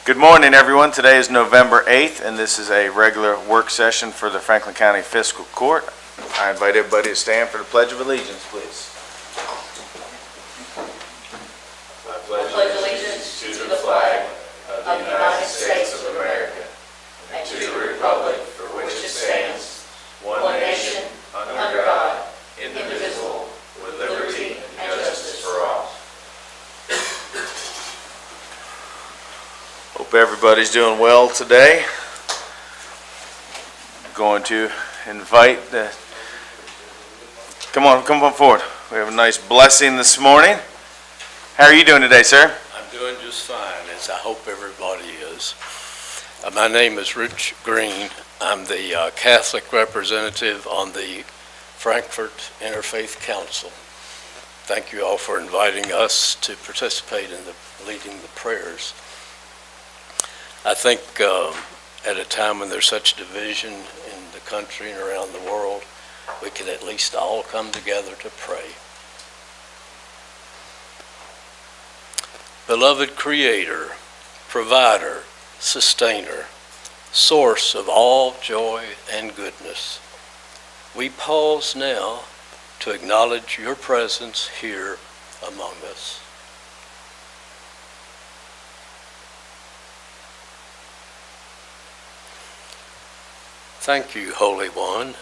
Good morning, everyone. Today is November 8th, and this is a regular work session for the Franklin County Fiscal Court. I invite everybody to stand for the Pledge of Allegiance, please. I pledge allegiance to the flag of the United States of America and to the republic for which it stands, one nation, under God, indivisible, with liberty and justice for all. Hope everybody's doing well today. Going to invite the... Come on forward. We have a nice blessing this morning. How are you doing today, sir? I'm doing just fine, as I hope everybody is. My name is Rich Green. I'm the Catholic representative on the Frankfurt Interfaith Council. Thank you all for inviting us to participate in leading the prayers. I think at a time when there's such division in the country and around the world, we can at least all come together to pray. Beloved Creator, Provider, Sustainer, Source of all joy and goodness, we pause now to acknowledge your presence here among us. Thank you, Holy One.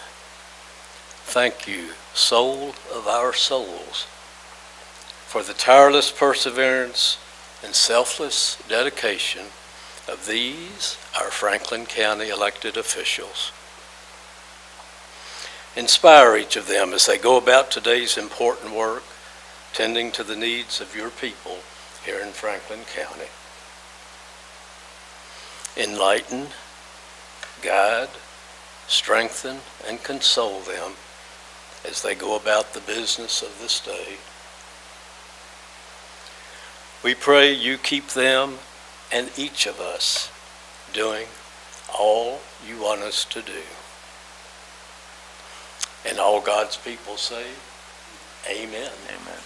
Thank you, Soul of our souls, for the tireless perseverance and selfless dedication of these, our Franklin County elected officials. Inspire each of them as they go about today's important work, tending to the needs of your people here in Franklin County. Enlighten, guide, strengthen, and console them as they go about the business of this day. We pray you keep them and each of us doing all you want us to do. And all God's people say, amen. Amen.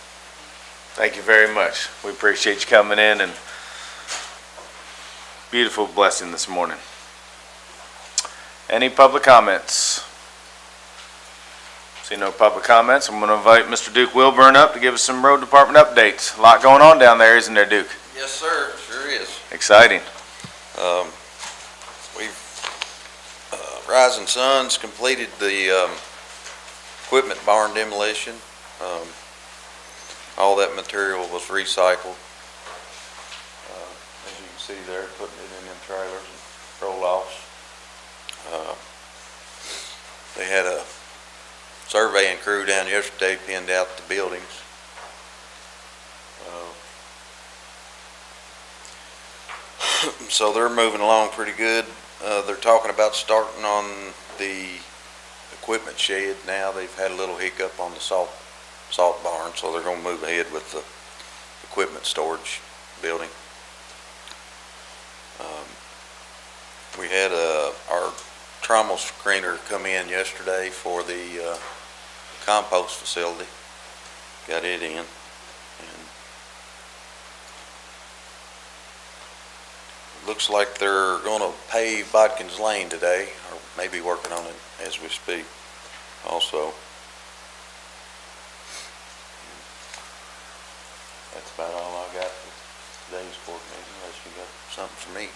Thank you very much. We appreciate you coming in, and beautiful blessing this morning. Any public comments? See no public comments. I'm going to invite Mr. Duke Wilburn up to give us some road department updates. A lot going on down there, isn't there, Duke? Yes, sir. Sure is. Exciting. Rising Suns completed the equipment barn demolition. All that material was recycled. As you can see there, putting it in them trailers and roll-offs. They had a surveying crew down yesterday, pinned out the buildings. So they're moving along pretty good. They're talking about starting on the equipment shed now. They've had a little hiccup on the salt barn, so they're going to move ahead with the equipment storage building. We had our trommel screener come in yesterday for the compost facility. Got it in. And looks like they're going to pave Bodkins Lane today, or maybe working on it as we speak also. That's about all I got for today's court meeting, unless you got something for me.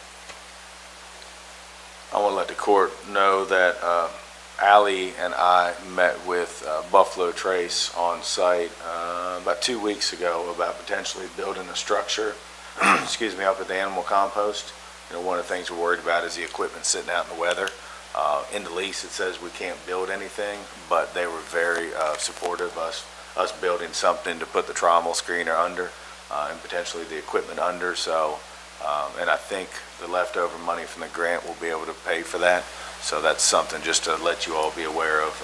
I want to let the court know that Allie and I met with Buffalo Trace on site about 2 weeks ago about potentially building a structure excuse me, up at the animal compost. You know, one of the things we're worried about is the equipment sitting out in the weather. In the lease it says we can't build anything, but they were very supportive of us building something to put the trommel screener under and potentially the equipment under. So and I think the leftover money from the grant will be able to pay for that. So that's something just to let you all be aware of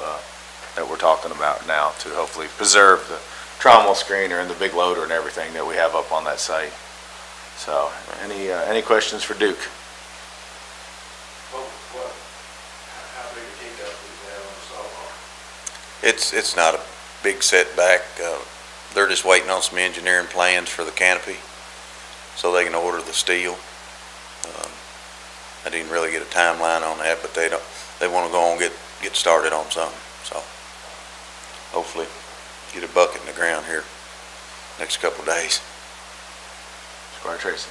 that we're talking about now, to hopefully preserve the trommel screener and the big loader and everything that we have up on that site. So any questions for Duke? How big a hiccup is that on the salt barn? It's not a big setback. They're just waiting on some engineering plans for the canopy so they can order the steel. I didn't really get a timeline on that, but they want to go on and get started on something, so hopefully get a bucket in the ground here next couple of days. Squire Tracy.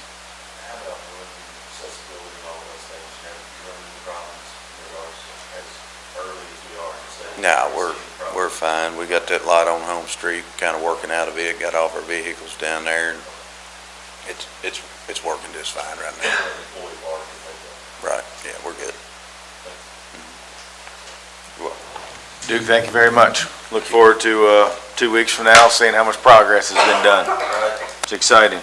How about accessibility and all those things, you run into problems in regards to as early as we are in the state? No, we're fine. We got that lot on Home Street, kind of working out of it, got all of our vehicles down there, and it's working just fine right now. Right, yeah, we're good. Duke, thank you very much. Look forward to 2 weeks from now, seeing how much progress has been done. It's exciting.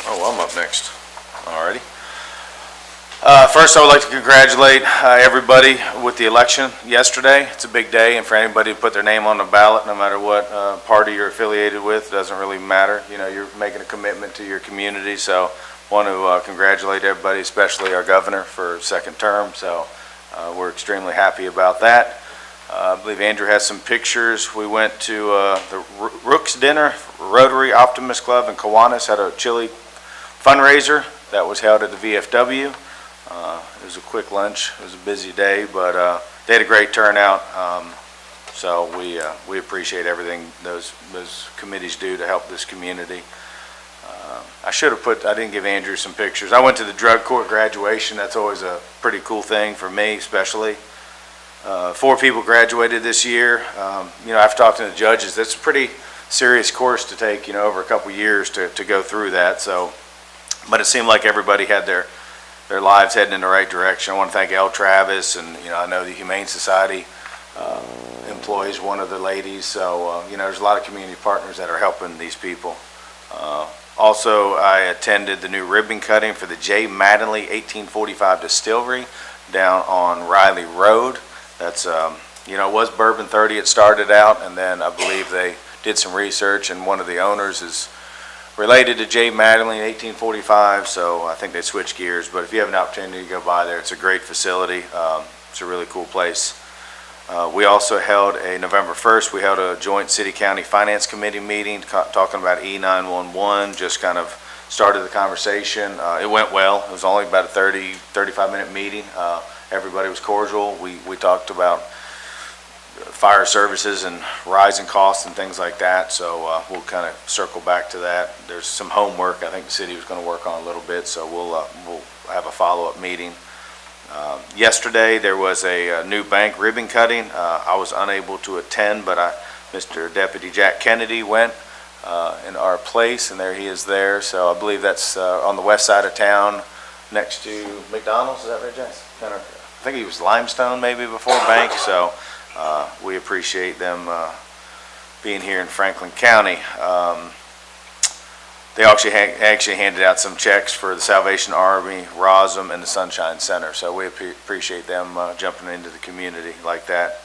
Oh, I'm up next. Alrighty. First, I would like to congratulate everybody with the election yesterday. It's a big day, and for anybody to put their name on the ballot, no matter what party you're affiliated with, doesn't really matter. You know, you're making a commitment to your community, so want to congratulate everybody, especially our governor for second term, so we're extremely happy about that. I believe Andrew has some pictures. We went to the Rooks Dinner, Rotary Optimist Club in Kiwanis, had a chili fundraiser that was held at the VFW. It was a quick lunch. It was a busy day, but they had a great turnout. So we appreciate everything those committees do to help this community. I didn't give Andrew some pictures. I went to the drug court graduation. That's always a pretty cool thing for me, especially. 4 people graduated this year. After talking to the judges, that's a pretty serious course to take, over a couple years to go through that. So, but it seemed like everybody had their lives heading in the right direction. I want to thank L. Travis, and I know the Humane Society employs one of the ladies. So there's a lot of community partners that are helping these people. Also, I attended the new ribbon cutting for the J. Mattingly 1845 Distillery down on Riley Road. That's it was Bourbon 30 it started out, and then I believe they did some research, and one of the owners is related to J. Mattingly in 1845, so I think they switched gears. But if you have an opportunity to go by there, it's a great facility. It's a really cool place. We also held November 1st, we held a joint city-county finance committee meeting talking about E911, just kind of started the conversation. It went well. It was only about a 35-minute meeting. Everybody was cordial. We talked about fire services and rising costs and things like that, so we'll kind of circle back to that. There's some homework I think the city was going to work on a little bit, so we'll have a follow-up meeting. Yesterday there was a new bank ribbon cutting. I was unable to attend, but Mr. Deputy Jack Kennedy went in our place, and there he is there. So I believe that's on the west side of town next to McDonald's. Is that right, Jess? I think he was Limestone maybe before bank, so we appreciate them being here in Franklin County. They actually handed out some checks for the Salvation Army, Rosum, and the Sunshine Center, so we appreciate them jumping into the community like that.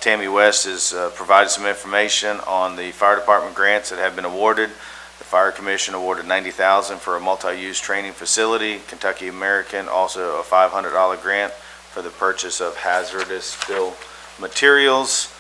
Tammy West has provided some information on the fire department grants that have been awarded. The Fire Commission awarded $90,000 for a multi-use training facility. Kentucky American also a $500 grant for the purchase of hazardous fill materials.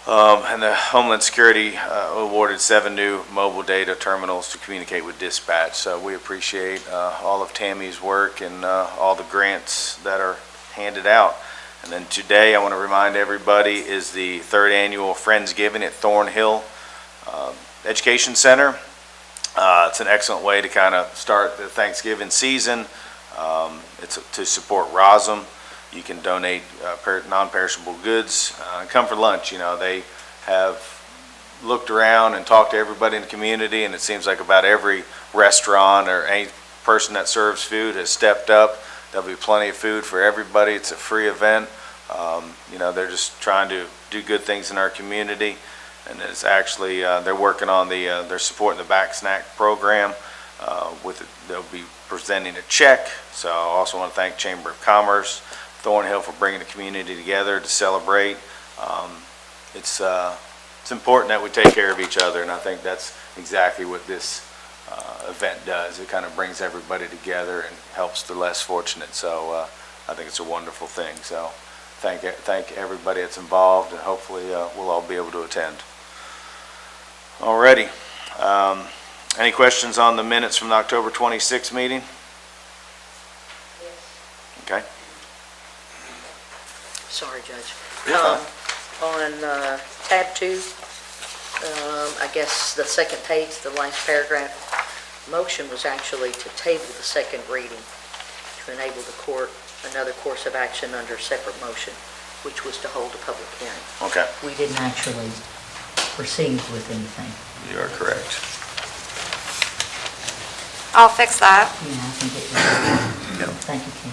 And the Homeland Security awarded 7 new mobile data terminals to communicate with dispatch. So we appreciate all of Tammy's work and all the grants that are handed out. And then today, I want to remind everybody, is the 3rd annual Friendsgiving at Thornhill Education Center. It's an excellent way to kind of start the Thanksgiving season. It's to support Rosum. You can donate non-perishable goods and come for lunch. They have looked around and talked to everybody in the community, and it seems like about every restaurant or any person that serves food has stepped up. There'll be plenty of food for everybody. It's a free event. They're just trying to do good things in our community, and it's actually they're working on they're supporting the back snack program. They'll be presenting a check. So I also want to thank Chamber of Commerce, Thornhill, for bringing the community together to celebrate. It's important that we take care of each other, and I think that's exactly what this event does. It kind of brings everybody together and helps the less fortunate. So I think it's a wonderful thing. So thank everybody that's involved, and hopefully we'll all be able to attend. Alrighty. Any questions on the minutes from the October 26th meeting? Okay? Sorry, Judge. You're fine. On tab 2, I guess the second page, the last paragraph, motion was actually to table the second reading to enable the court another course of action under separate motion, which was to hold a public hearing. Okay, We didn't actually proceed with anything. you are correct. I'll fix that. Yeah, I think it was. Yep. Thank you, Ken.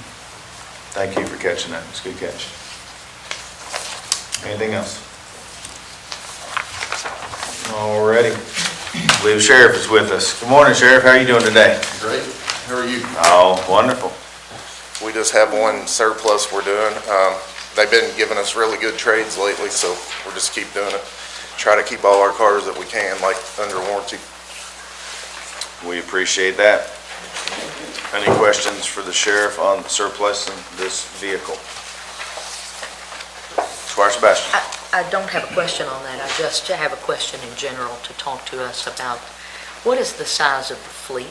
Thank you for catching that. It's a good catch. Anything else? Alrighty. I believe Sheriff is with us. Good morning, Sheriff. How are you doing today? Great. How are you? Oh, wonderful. We just have one surplus we're doing. They've been giving us really good trades lately, so we'll just keep doing it. Try to keep all our cars that we can, like, under warranty. We appreciate that. Any questions for the sheriff on surplus in this vehicle? Squire Sebastian. I don't have a question on that. I just have a question in general to talk to us about, what is the size of the fleet?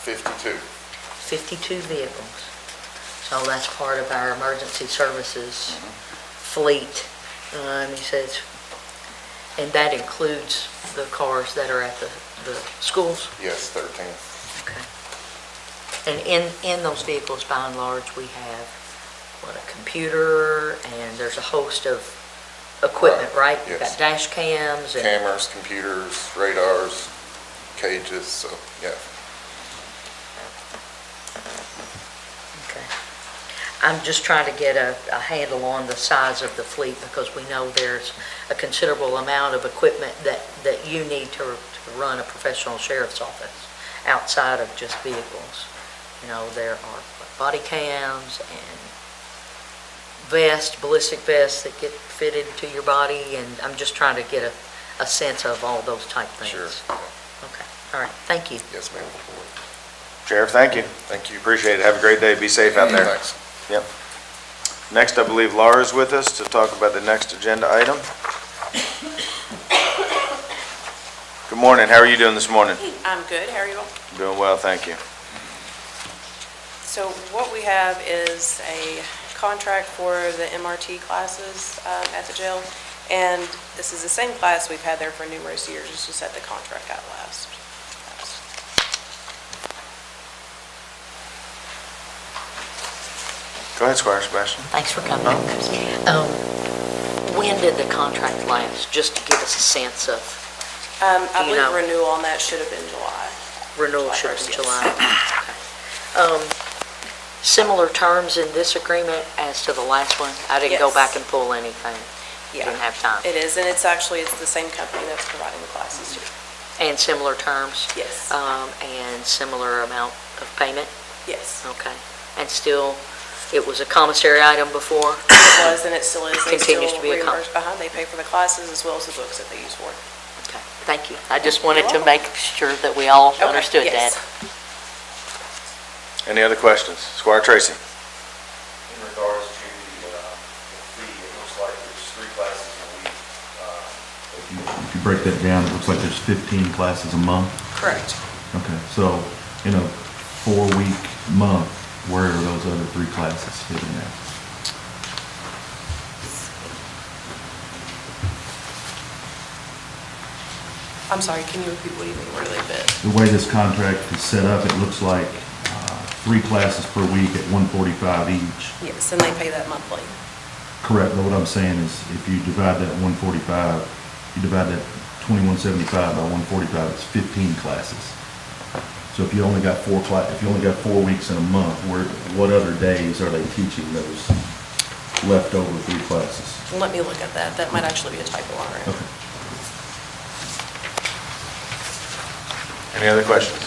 52. 52 vehicles. So that's part of our emergency services fleet. He says, and that includes the cars that are at the schools? Yes, 13. Okay. And in those vehicles, by and large, we have, what, a computer, and there's a host of equipment, right? You've Yes. got dash cams and... Cameras, computers, radars, cages, so, yeah. Okay. I'm just trying to get a handle on the size of the fleet, because we know there's a considerable amount of equipment that you need to run a professional sheriff's office outside of just vehicles. You know, there are body cams and vests, ballistic vests that get fitted to your body, and I'm just trying to get a sense of all those type things. Sure. Okay, all right, thank you. Yes, ma'am. Sheriff, thank you. Thank you. Appreciate it. Have a great day. Be safe out there. Thanks. Yep. Next, I believe Laura's with us to talk about the next agenda item. Good morning. How are you doing this morning? I'm good, how are you all? Doing well, thank you. So what we have is a contract for the MRT classes at the jail, and this is the same class we've had there for numerous years, it's just that the contract got lapsed. Go ahead, Squire Sebastian. Thanks for coming. When did the contract last, just to give us a sense of I Do you believe know? renewal on that should have been July. renewal? July Should have been 1st, July. Okay. Similar terms in this agreement as to the last one? I didn't go Yes. back and pull anything. Yeah, Didn't have time. it is, and it's the same company that's providing the classes too. And similar terms? Yes, And similar amount of payment? yes, Okay. And still, it was a commissary item before? it was, and it still is. They Continues still to be a reimburse- They pay for the classes as well as the books that they use for it. Okay, thank you. I just wanted to make sure that we all Okay, understood that. yes. Any other questions? Squire Tracy. In regards to the fee, it looks like there's 3 classes a week. If you break that down, it looks like there's 15 classes a month. Correct. Okay, so in a 4-week month, where are those other 3 classes fitting at? I'm sorry, can you repeat what do you mean, where do they fit? The way this contract is set up, it looks like 3 classes per week at $145 each. Yes, and they pay that monthly. Correct, but what I'm saying is if you divide that 145, you divide that 2175 by 145, it's 15 classes. So if you only got 4 weeks in a month, what other days are they teaching those leftover 3 classes? Let me look at that. That might actually be a typo on our end. Okay. Any other questions?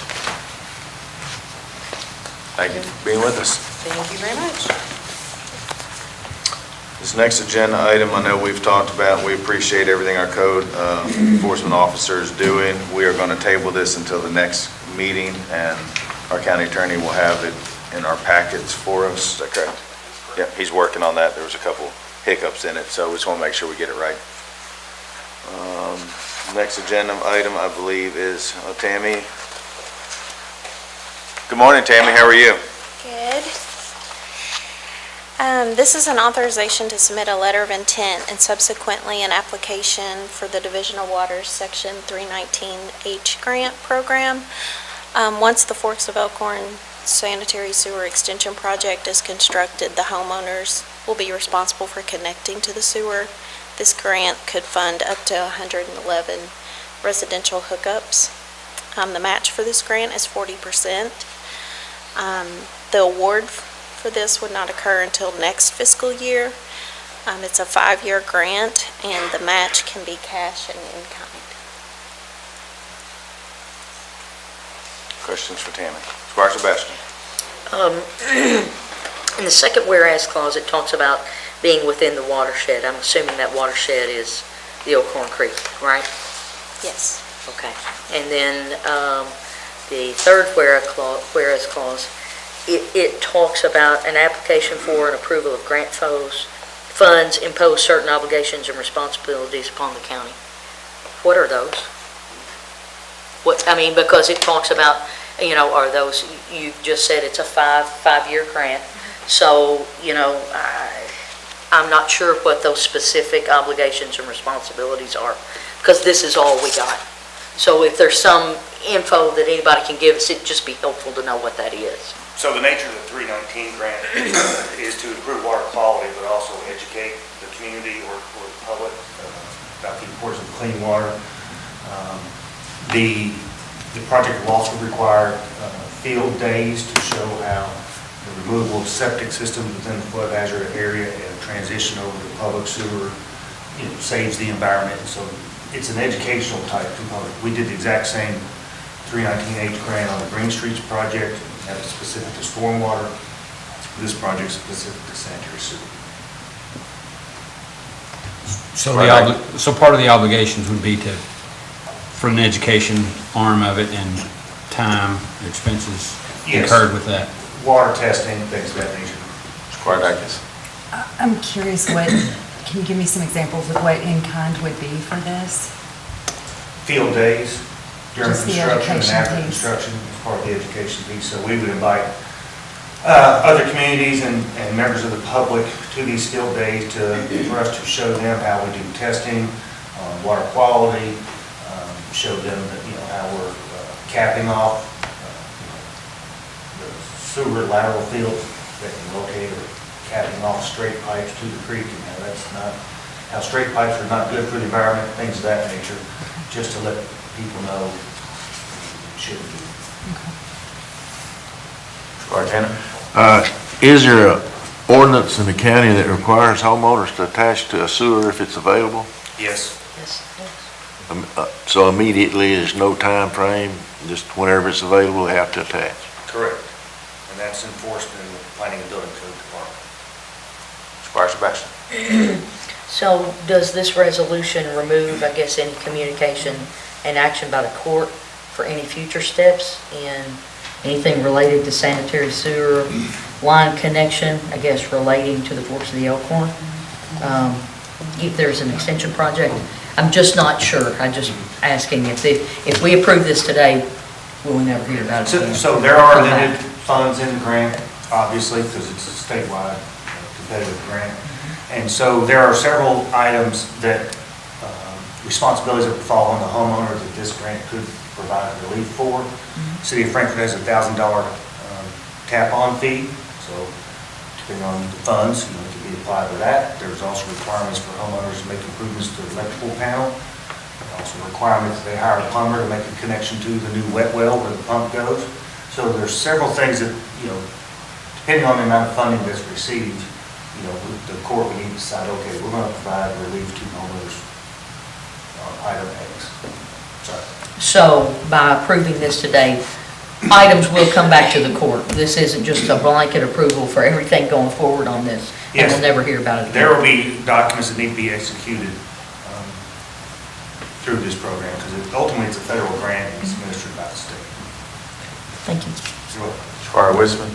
Thank you for being with us. Thank you very much. This next agenda item, I know we've talked about, we appreciate everything our code enforcement officer is doing. We are going to table this until the next meeting, and our county attorney will have it in our packets for us. Is that correct? Yeah, he's working on that. There was a couple hiccups in it, so we just want to make sure we get it right. Next agenda item, I believe, is Tammy. Good morning, Tammy. How are you? Good. This is an authorization to submit a letter of intent and subsequently an application for the Division of Waters Section 319H grant program. Once the Forks of Elkhorn sanitary sewer extension project is constructed, the homeowners will be responsible for connecting to the sewer. This grant could fund up to 111 residential hookups. The match for this grant is 40%. The award for this would not occur until next fiscal year. It's a 5-year grant, and the match can be cash and in kind. Questions for Tammy? Squire Sebastian. In the second whereas clause, it talks about being within the watershed. I'm assuming that watershed is the Elkhorn Creek, right? Yes. Okay. And then the third whereas clause, it talks about an application for an approval of grant funds impose certain obligations and responsibilities upon the county. What are those? Because it talks about, are those, you just said it's a five-year grant. So, I'm not sure what those specific obligations and responsibilities are, because this is all we got. So if there's some info that anybody can give us, it'd just be helpful to know what that is. So the nature of the 319 grant is to improve water quality, but also educate the community or the public about the importance of clean water. The project will also require field days to show how the removal of septic systems within the flood hazard area and transition over to public sewer saves the environment. So it's an educational type component. We did the exact same 319H grant on the Green Streets project. That was specific to stormwater. This project is specific to sanitary sewer. So part of the obligations would be for an education arm of it and time, expenses incurred with that. Water testing, things of that nature. Squire Dykes. I'm curious, can you give me some examples of what in-kind would be for this? Field days during Just the construction and education after piece. construction is part of the education piece. So we would invite other communities and members of the public to these field days for us to show them how we do testing on water quality, show them that, how we're capping off the sewer lateral fields that can locate or capping off straight pipes to the creek, and how straight pipes are not good for the environment, things of that nature, just to let people know it shouldn't be. Squire Tanner. Is there an ordinance in the county that requires homeowners to attach to a sewer if it's available? Yes. Yes. So immediately, there's no time frame, just whenever it's available, they have to attach? Correct. And that's enforced in the Planning and Building Code Department. Squire Sebastian. So does this resolution remove, I guess, any communication and action by the court for any future steps in anything related to sanitary sewer line connection, I guess, relating to the Forks of the Elkhorn? If there's an extension project, I'm just not sure. I'm just asking if we approve this today, will we never hear about it again? So there are limited funds in the grant, obviously, because it's a statewide competitive grant. And so there are several items that, responsibilities that fall on the homeowner that this grant could provide relief for. City of Frankfort has a $1,000 tap-on fee, so depending on the funds, it could be applied to that. There's also requirements for homeowners to make improvements to the electrical panel. Also requirements that they hire a plumber to make a connection to the new wet well where the pump goes. So there's several things that, depending on the amount of funding that's received, the court would need to decide, okay, we're going to provide relief to homeowners on item X. Sorry. So by approving this today, items will come back to the court. This isn't just a blanket approval for everything going forward on this, and Yes. we'll never hear about it again. There will be documents that need to be executed through this program, because ultimately it's a federal grant and it's administered by the state. Thank you. You're welcome. Squire Wisman.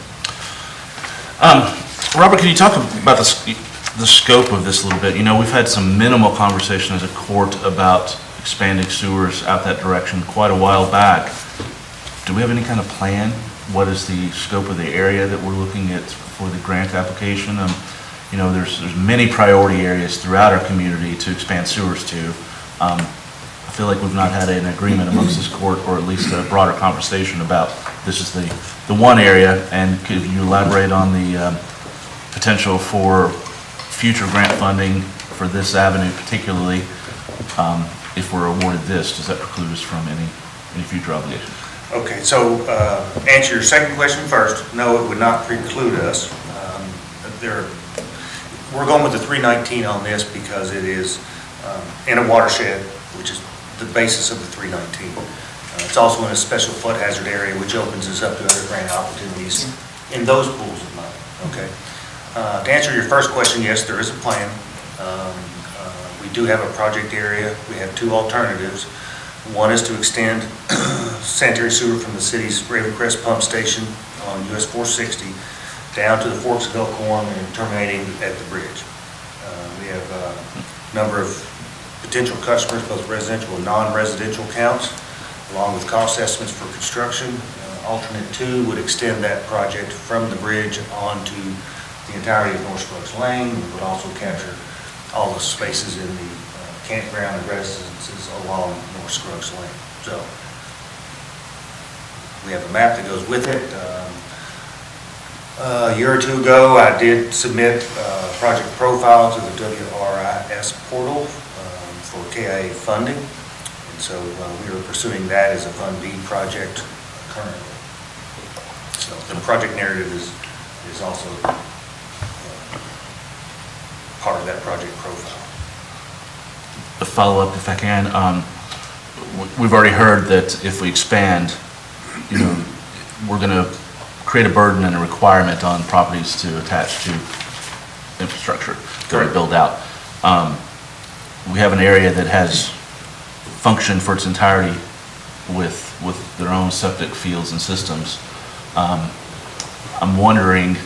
Robert, can you talk about the scope of this a little bit? We've had some minimal conversation as a court about expanding sewers out that direction quite a while back. Do we have any kind of plan what is the scope of the area that we're looking at for the grant application? You know, there's many priority areas throughout our community to expand sewers to. I feel like we've not had an agreement amongst this court, or at least a broader conversation about this is the one area, and could you elaborate on the potential for future grant funding for this avenue particularly? If we're awarded this, does that preclude us from any future obligations? Okay, so answer your second question first. No, it would not preclude us. We're going with the 319 on this because it is in a watershed, which is the basis of the 319. It's also in a special flood hazard area, which opens us up to other grant opportunities in those pools of money, okay? To answer your first question, yes, there is a plan. We do have a project area. We have two alternatives. One is to extend sanitary sewer from the city's Raven Crest pump station on US 460 down to the Forks of Elkhorn and terminating at the bridge. We have a number of potential customers, both residential and non-residential counts, along with cost estimates for construction. Alternate 2 would extend that project from the bridge onto the entirety of North Scruggs Lane. We would also capture all the spaces in the campground and residences along North Scruggs Lane. So we have a map that goes with it. A year or two ago, I did submit a project profile to the WRIS portal for KIA funding. And so we are pursuing that as a Fund B project currently. So the project narrative is also part of that project profile. A follow-up, if I can. We've already heard that if we expand, you know, we're going to create a burden and a requirement on properties to attach to infrastructure that we build out. We have an area that has functioned for its entirety with their own septic fields and systems. I'm wondering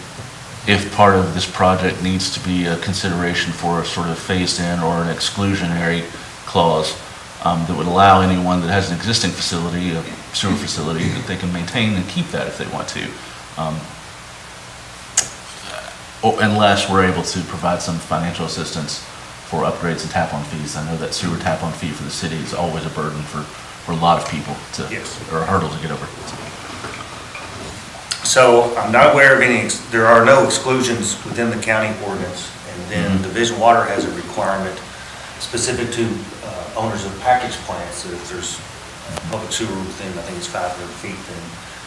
if part of this project needs to be a consideration for a sort of phased-in or an exclusionary clause that would allow anyone that has an existing facility, a sewer facility, that they can maintain and keep that if they want to. Unless we're able to provide some financial assistance for upgrades and tap-on fees. I know that sewer tap-on fee for the city is always a burden for a lot of people or a hurdle to get over. So I'm not aware of any, there are no exclusions within the county ordinance. And then Division Water has a requirement specific to owners of package plants that if there's public sewer within, I think it's 500 feet,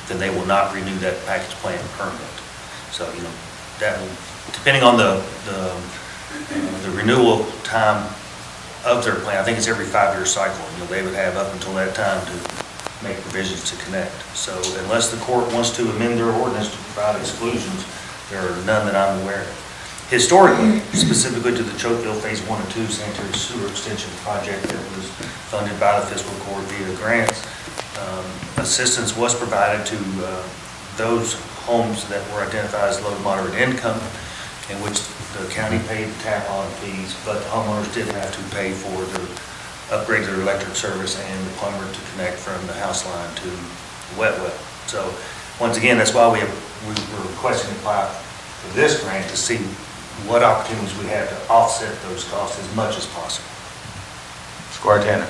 then they will not renew that package plant permit. So, you know, that will, depending on the renewal time of their plan, I think it's every 5-year cycle. You know, they would have up until that time to make provisions to connect. So unless the court wants to amend their ordinance to provide exclusions, there are none that I'm aware of. Historically, specifically to the Chokeville Phase 1 and 2 sanitary sewer extension project that was funded by the Fiscal Court via grants, assistance was provided to those homes that were identified as low to moderate income, in which the county paid tap-on fees, but the homeowners didn't have to pay for the upgrade to their electric service and the plumber to connect from the house line to the wet well. So once again, that's why we were requesting to apply for this grant, to see what opportunities we have to offset those costs as much as possible. Squire Tanner.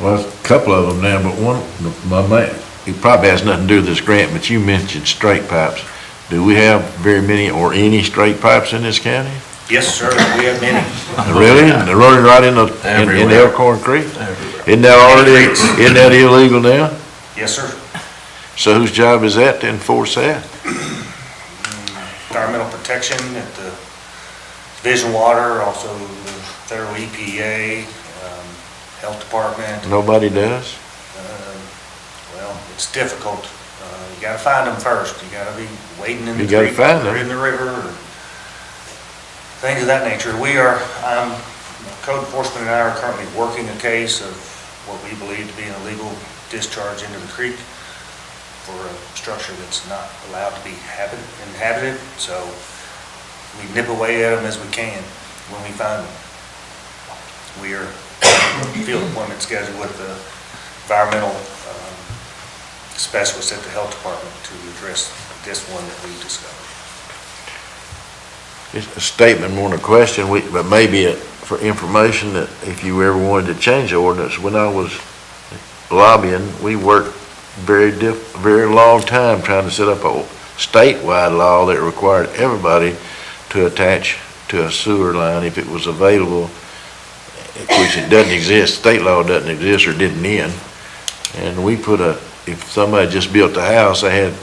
Well, there's a couple of them now, but one, it probably has nothing to do with this grant, but you mentioned straight pipes. Do we have very many or any straight pipes in this county? Yes, sir, we have many. Really? They're running right in the Elkhorn Creek? Isn't that illegal now? Yes, sir. So whose job is that to enforce that? Environmental protection at the Division Water, also the federal EPA, Health Department. Nobody does? Well, it's difficult. You gotta find them first. You gotta be wading in the You gotta creek find or them. in the river, or things of that nature. Code enforcement and I are currently working a case of what we believe to be an illegal discharge into the creek for a structure that's not allowed to be inhabited. So we nip away at them as we can when we find them. We are field appointment scheduled with the environmental specialists at the health department to address this one that we discovered. It's a statement more than a question, but maybe for information that if you ever wanted to change the ordinance, when I was lobbying, we worked very long time trying to set up a statewide law that required everybody to attach to a sewer line if it was available, which it doesn't exist, state law doesn't exist or didn't then. And we if somebody just built a house, they had,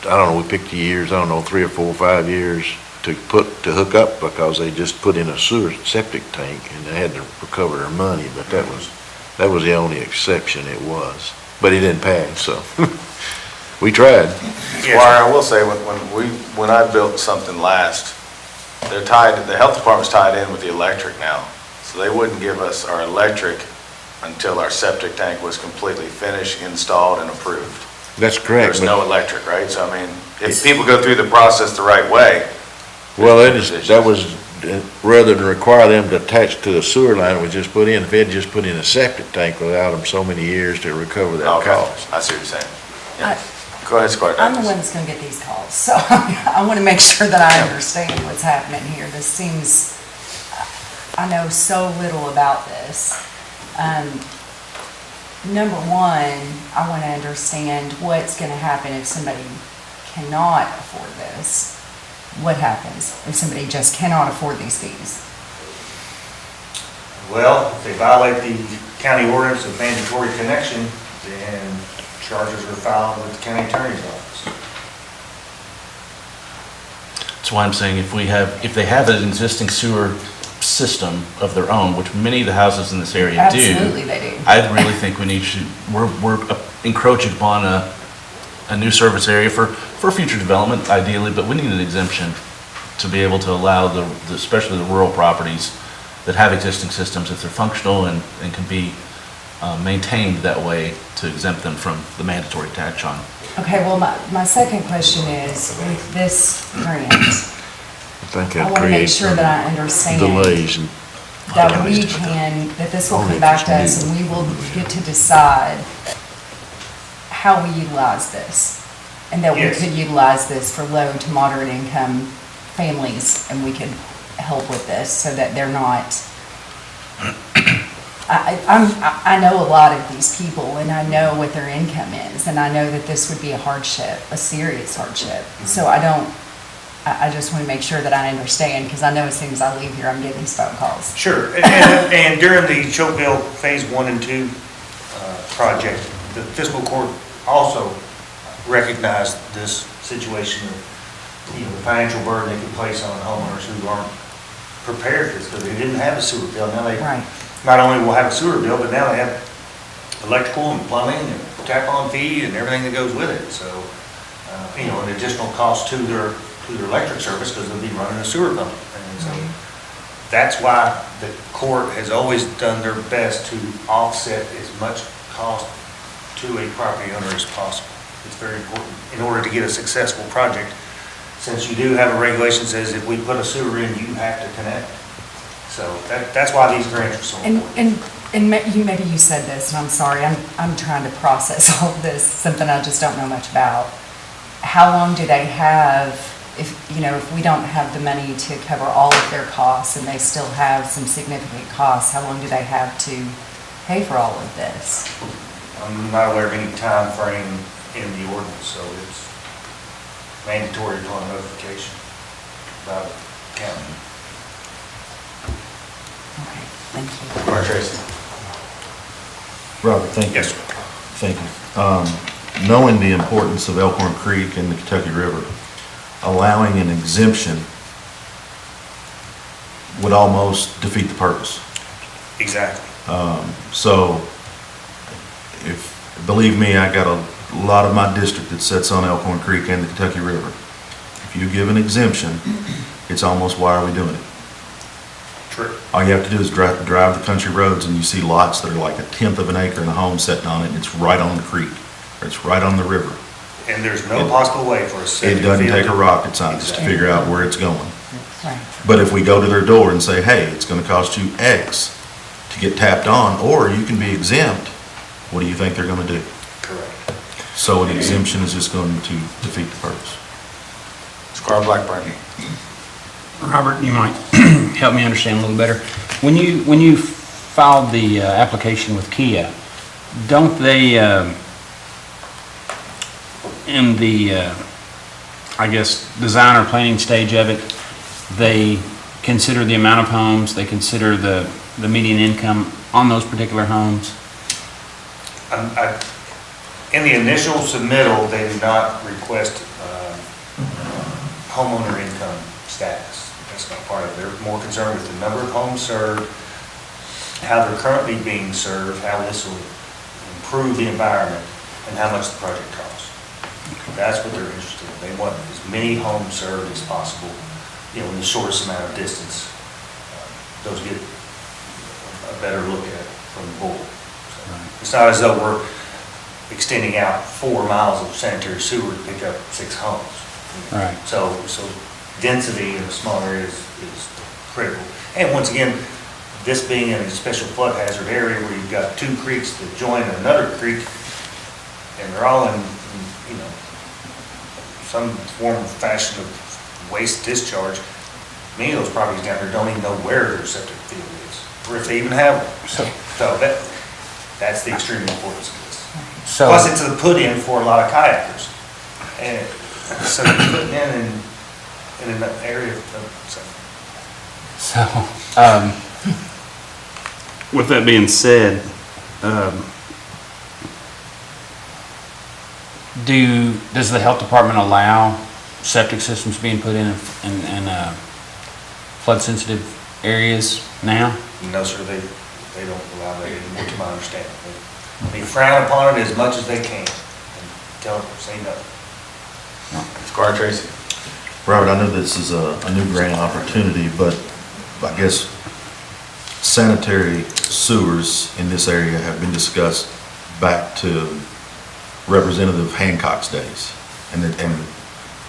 I don't know, we picked the years, I don't know, 3 or 4 or 5 years to hook up because they just put in a sewer septic tank and they had to recover their money, but that was the only exception it was. But it didn't pass, so we tried. Squire, I will say, when I built something last, the health department's tied in with the electric now. So they wouldn't give us our electric until our septic tank was completely finished, installed, and approved. That's correct. There's no electric, right? So I mean, if people go through the process the right way. Well, that was, rather than require them to attach to the sewer line, it was just put in, if they had just put in a septic tank without them so many years to recover that Okay, cost. I see what you're saying. Yeah. Go ahead, Squire. I'm the one that's gonna get these calls, so I wanna make sure that I understand what's happening here. This seems, I know so little about this. Number one, I wanna understand what's gonna happen if somebody cannot afford this. What happens if somebody just cannot afford these fees? Well, if they violate the county ordinance of mandatory connection, then charges are filed with the county attorney's office. That's why I'm saying if they have an existing sewer system of their own, which many of the houses in this area do. Absolutely they do. I really think we need to, we're encroaching upon a new service area for future development ideally, but we need an exemption to be able to allow especially the rural properties that have existing systems, if they're functional and can be maintained that way, to exempt them from the mandatory tax on. Okay, well, my second question is, with this grant, I think I that want to make creates sure some that I understand delays and that this will come back to us and we will get to decide how we utilize this. And that we Yes. could utilize this for low to moderate income families and we could help with this so that they're not, I know a lot of these people and I know what their income is and I know that this would be a hardship, a serious hardship. So I just want to make sure that I understand because I know as soon as I leave here, I'm getting these phone calls. Sure, and during the Chokeville Phase 1 and 2 project, the Fiscal Court also recognized this situation of, the financial burden they could place on homeowners who aren't prepared for this because they didn't have a sewer bill. Now they Right. not only will have a sewer bill, but now they have electrical and plumbing and tap-on fee and everything that goes with it. So, an additional cost to their electric service because they'll be running a sewer pump. And so that's why the court has always done their best to offset as much cost to a property owner as possible. It's very important in order to get a successful project. Since you do have a regulation that says if we put a sewer in, you have to connect. So that's why these grants are so important. And maybe you said this, and I'm sorry, I'm trying to process all of this, something I just don't know much about. How long do they have, if we don't have the money to cover all of their costs and they still have some significant costs, how long do they have to pay for all of this? I'm not aware of any time frame in the ordinance, so it's mandatory upon notification by the county. Okay, thank you. All right, Tracy. Robert, thank you. Yes, sir. Thank you. Knowing the importance of Elkhorn Creek and the Kentucky River, allowing an exemption would almost defeat the purpose. Exactly. So, believe me, I got a lot of my district that sits on Elkhorn Creek and the Kentucky River. If you give an exemption, it's almost, why are we doing it? True. All you have to do is drive the country roads and you see lots that are like 1/10 of an acre and a home sitting on it, and it's right on the creek, or it's right on the river. And there's no possible way for a septic It doesn't field take a rocket scientist to figure out where it's going. Right. But if we go to their door and say, hey, it's gonna cost you X to get tapped on, or you can be exempt, what do you think they're gonna do? Correct. So an exemption is just going to defeat the purpose. Squire Blackburn. Robert, you might help me understand a little better. When you filed the application with Kia, don't they, in the, I guess, design or planning stage of it, they consider the amount of homes, they consider the median income on those particular homes? In the initial submittal, they do not request homeowner income status. That's not part of it. They're more concerned with the number of homes served, how they're currently being served, how this will improve the environment, and how much the project costs. That's what they're interested in. They want as many homes served as possible, in the shortest amount of distance. Those get a better look at it from the board. So it's not as though we're extending out 4 miles of sanitary sewer to pick up 6 homes. Right. So density in a small area is critical. And once again, this being in a special flood hazard area where you've got 2 creeks that join another creek, and they're all in some form of fashion of waste discharge, many of those properties down there don't even know where their septic field is, or if they even have one. So that's the extreme importance of this. Plus, it's a put-in for a lot of kayakers. And so you're putting in an area of, With that being said, does the health department allow septic systems being put in flood-sensitive areas now? no, sir, they don't allow that anymore, to my understanding. They frown upon it as much as they can, and tell them, say no. Squire Tracy. Robert, I know this is a new grant opportunity, but I guess sanitary sewers in this area have been discussed back to Representative Hancock's days, and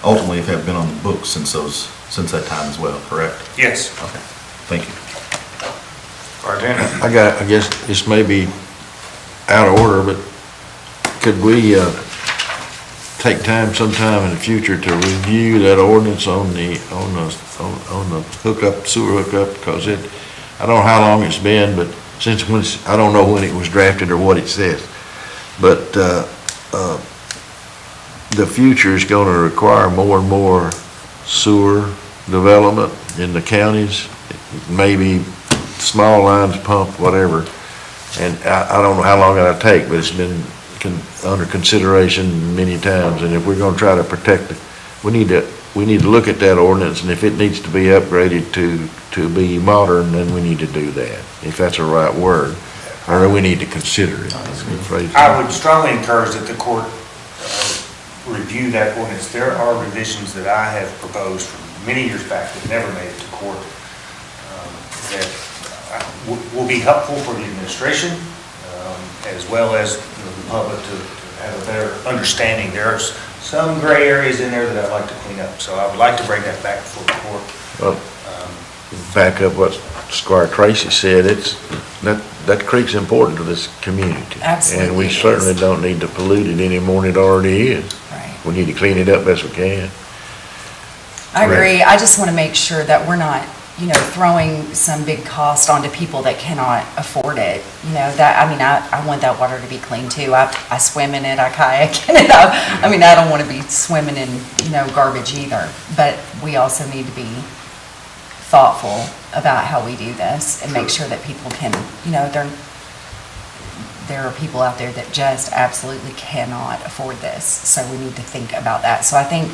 ultimately have been on the books since that time as well, correct? Yes. Okay, thank you. Squire Tanner. I guess this may be out of order, but could we take time sometime in the future to review that ordinance on the sewer hookup? Because I don't know how long it's been, but I don't know when it was drafted or what it says. But the future is going to require more and more sewer development in the counties, maybe small lines, pump, whatever. And I don't know how long it'll take, but it's been under consideration many times. And if we're going to try to protect it, we need to look at that ordinance, and if it needs to be upgraded to be modern, then we need to do that, if that's the right word, or we need to consider it. I would strongly encourage that the court review that ordinance. There are revisions that I have proposed from many years back that never made it to court that will be helpful for the administration as well as the public to have a better understanding. There are some gray areas in there that I'd like to clean up, so I would like to bring that back before the court. Well, back up what Squire Tracy said, that creek's important to this community. Absolutely And we it is. certainly don't need to pollute it any more than it already is. Right. We need to clean it up best we can. I agree. I just want to make sure that we're not, throwing some big cost onto people that cannot afford it. I want that water to be clean too. I swim in it, I kayak in it. I don't want to be swimming in, garbage either. But we also need to be thoughtful about how we do this and make sure that people can, there are people out there that just absolutely cannot afford this. So we need to think about that. So I think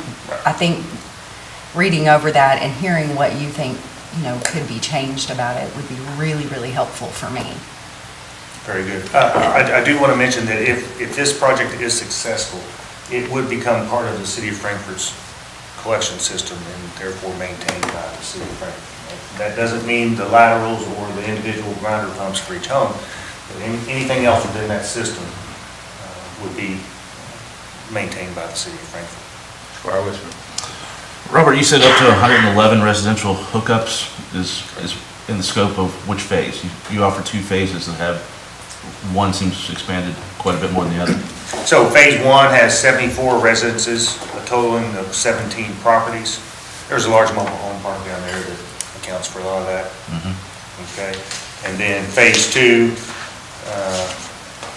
reading over that and hearing what you think, could be changed about it would be really, really helpful for me. Very good. I do want to mention that if this project is successful, it would become part of the City of Frankfurt's collection system and therefore maintained by the City of Frankfurt. That doesn't mean the laterals or the individual grinder pumps for each home, but anything else within that system would be maintained by the City of Frankfurt. Squire Wishman. Robert, you said up to 111 residential hookups is in the scope of which phase? You offer 2 phases that have, one seems expanded quite a bit more than the other. So phase one has 74 residences, a totaling of 17 properties. There's a large mobile home park down there that accounts for a lot of that. Okay, and then phase two,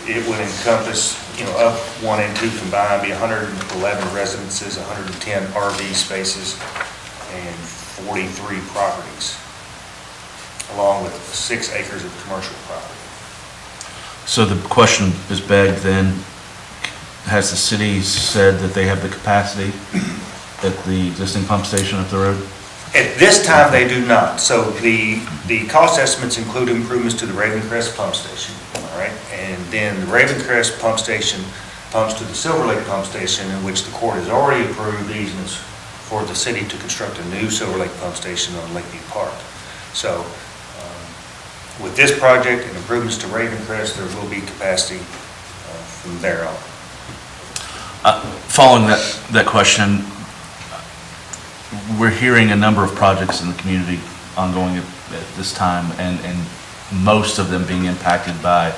it would encompass, up one and two combined, be 111 residences, 110 RV spaces, and 43 properties, along with 6 acres of commercial property. So the question is begged then, has the city said that they have the capacity at the existing pump station up the road? At this time, they do not. So the cost estimates include improvements to the Ravencrest pump station, all right? And then the Ravencrest pump station pumps to the Silver Lake pump station, in which the court has already approved easements for the city to construct a new Silver Lake pump station on Lakeview Park. So with this project and improvements to Ravencrest, there will be capacity from there on. Following that question, we're hearing a number of projects in the community ongoing at this time, and most of them being impacted by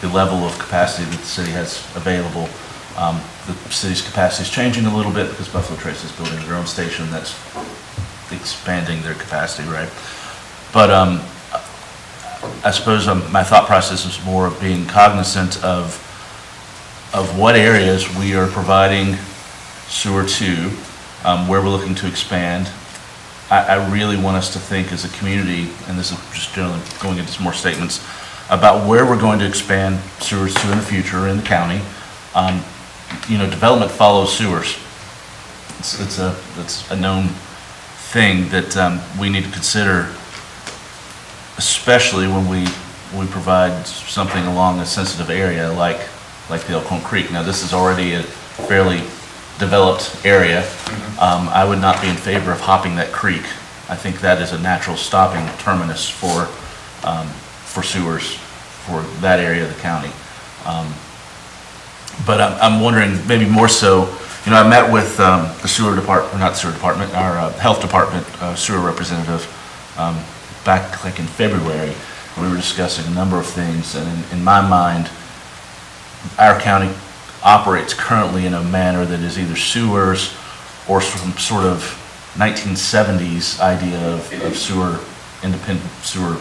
the level of capacity that the city has available. The city's capacity is changing a little bit because Buffalo Trace is building their own station that's expanding their capacity, right? But I suppose my thought process is more of being cognizant of what areas we are providing sewer to, where we're looking to expand. I really want us to think as a community, and this is just generally going into some more statements, about where we're going to expand sewers to in the future in the county. Development follows sewers. It's a known thing that we need to consider, especially when we provide something along a sensitive area like the Elkhorn Creek. Now, this is already a fairly developed area. I would not be in favor of hopping that creek. I think that is a natural stopping terminus for sewers for that area of the county. But I'm wondering, maybe more so, I met with the sewer department, not sewer department, our health department sewer representative back like in February. We were discussing a number of things, and in my mind, our county operates currently in a manner that is either sewers or some sort of 1970s idea of sewer, independent sewer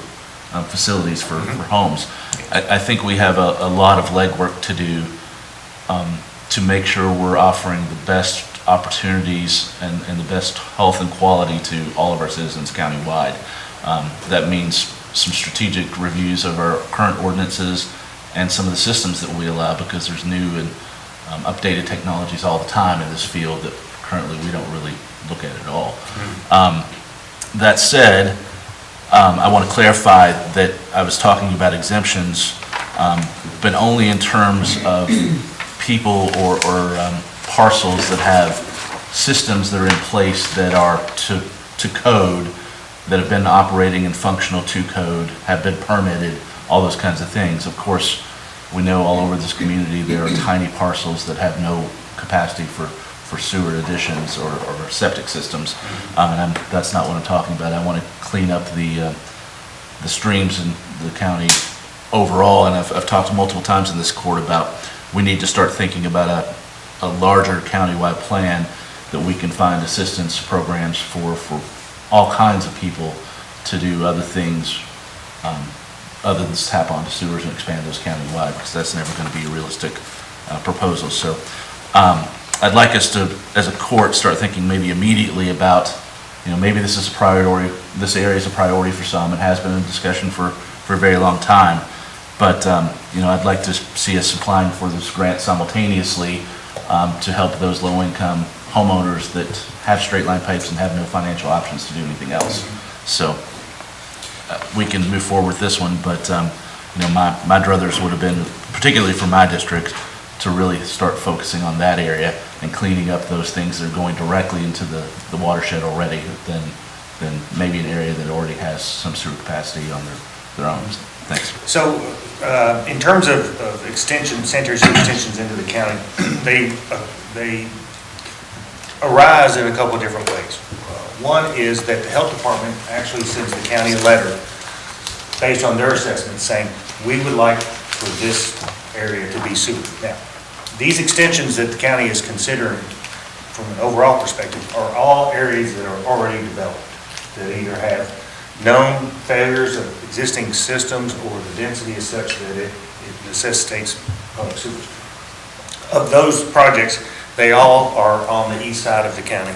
facilities for homes. I think we have a lot of legwork to do to make sure we're offering the best opportunities and the best health and quality to all of our citizens countywide. That means some strategic reviews of our current ordinances and some of the systems that we allow, because there's new and updated technologies all the time in this field that currently we don't really look at all. That said, I want to clarify that I was talking about exemptions, but only in terms of people or parcels that have systems that are in place that are to code, that have been operating and functional to code, have been permitted, all those kinds of things. Of course, we know all over this community there are tiny parcels that have no capacity for sewer additions or septic systems, and that's not what I'm talking about. I want to clean up the streams in the county overall, and I've talked multiple times in this court about we need to start thinking about a larger countywide plan that we can find assistance programs for all kinds of people to do other things other than tap onto sewers and expand those countywide, because that's never going to be a realistic proposal. So I'd like us to, as a court, start thinking maybe immediately about, maybe this is a priority, this area is a priority for some. It has been in discussion for a very long time. But, I'd like to see us applying for this grant simultaneously to help those low-income homeowners that have straight-line pipes and have no financial options to do anything else. So we can move forward with this one, but, my druthers would have been, particularly for my district, to really start focusing on that area and cleaning up those things that are going directly into the watershed already, than maybe an area that already has some sewer capacity on their own. Thanks. So in terms of extension centers and extensions into the county, they arise in a couple of different ways. One is that the health department actually sends the county a letter based on their assessment saying, we would like for this area to be sewered. Now, these extensions that the county is considering from an overall perspective are all areas that are already developed, that either have known failures of existing systems or the density is such that it necessitates public sewage. Of those projects, they all are on the east side of the county,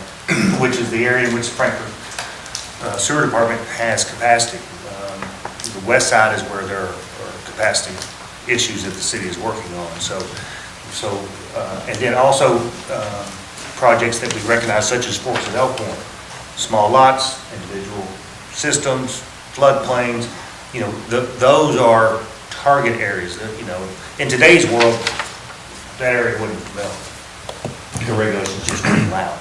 which is the area in which Frankfurt Sewer Department has capacity. The west side is where there are capacity issues that the city is working on. And then also projects that we recognize such as Forks of Elkhorn, small lots, individual systems, floodplains, those are target areas that, in today's world, that area wouldn't develop. The regulations just wouldn't allow it.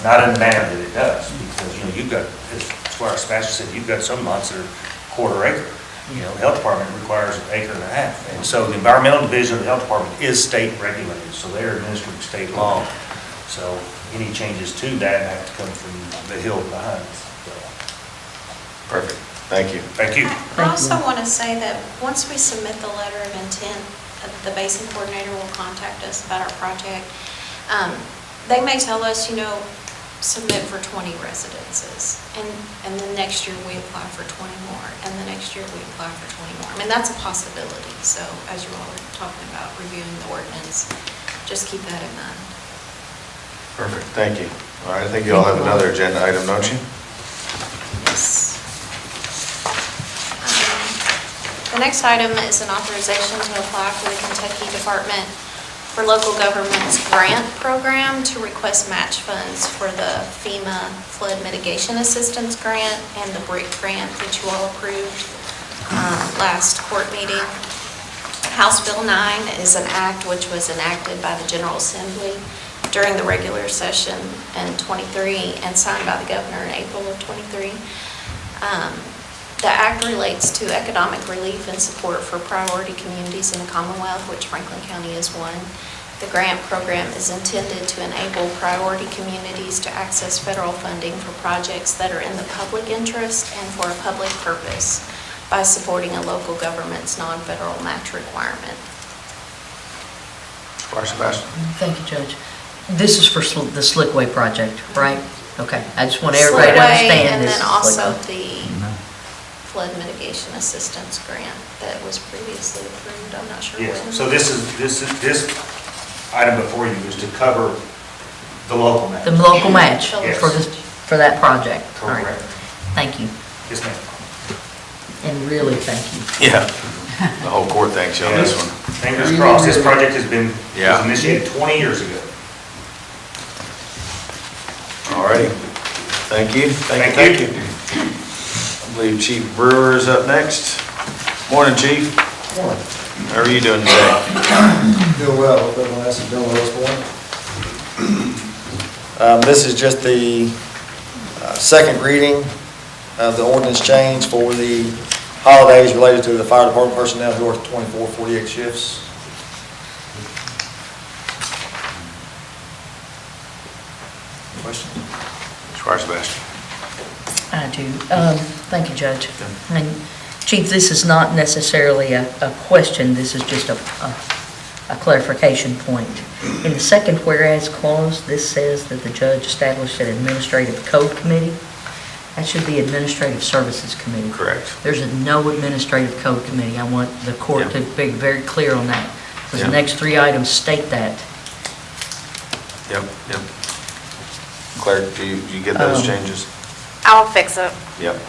Not in the manner that it does, because, you've got, as Squire Sebastian said, you've got some lots that are quarter acre. The health department requires an acre and a half. And so the environmental division of the health department is state regulated, so they're administering state law. So any changes to that have to come from the hill behind us. Perfect. Thank you. Thank you. I also want to say that once we submit the letter of intent, the basin coordinator will contact us about our project. They may tell us, submit for 20 residences, and then next year we apply for 20 more, and the next year we apply for 20 more. I mean, that's a possibility. So as you all are talking about reviewing the ordinance, just keep that in mind. Perfect. Thank you. All right, I think you all have another agenda item, don't you? Yes. The next item is an authorization to apply for the Kentucky Department for Local Government's grant program to request match funds for the FEMA Flood Mitigation Assistance Grant and the BRIC grant that you all approved last court meeting. House Bill 9 is an act which was enacted by the General Assembly during the regular session in 23 and signed by the governor in April of 23. The act relates to economic relief and support for priority communities in the Commonwealth, which Franklin County is one. The grant program is intended to enable priority communities to access federal funding for projects that are in the public interest and for a public purpose by supporting a local government's non-federal match requirement. Squire Sebastian. Thank you, Judge. This is for the Slickway project, right? Okay, I just want everybody to understand this. And then also the flood mitigation assistance grant that was previously approved. I'm not sure when. Yes, so this item before you is to cover the local match. The local match Yes. for that project. All right. Correct. Thank you, Yes, ma'am. and really thank you. Yeah. The whole court thanks you on this one. Fingers crossed, this project has been Yeah. was initiated 20 years ago. All righty. Thank you. Thank you. I believe Chief Brewer is up next. Morning, Chief. Morning. How are you doing today? Doing well, hope everyone else is doing well this morning. This is just the second reading of the ordinance change for the holidays related to the fire department personnel who work 24, 48 shifts. Questions? Squire Sebastian. I do. Thank you, Judge. And Chief, this is not necessarily a question, this is just a clarification point. In the second whereas clause, this says that the judge established an administrative code committee. That should be administrative services committee. Correct. There's no administrative code committee. I want the court to be very clear on that, because the next three items state that. Yep. Claire, do you get those changes? I'll fix it. Yep.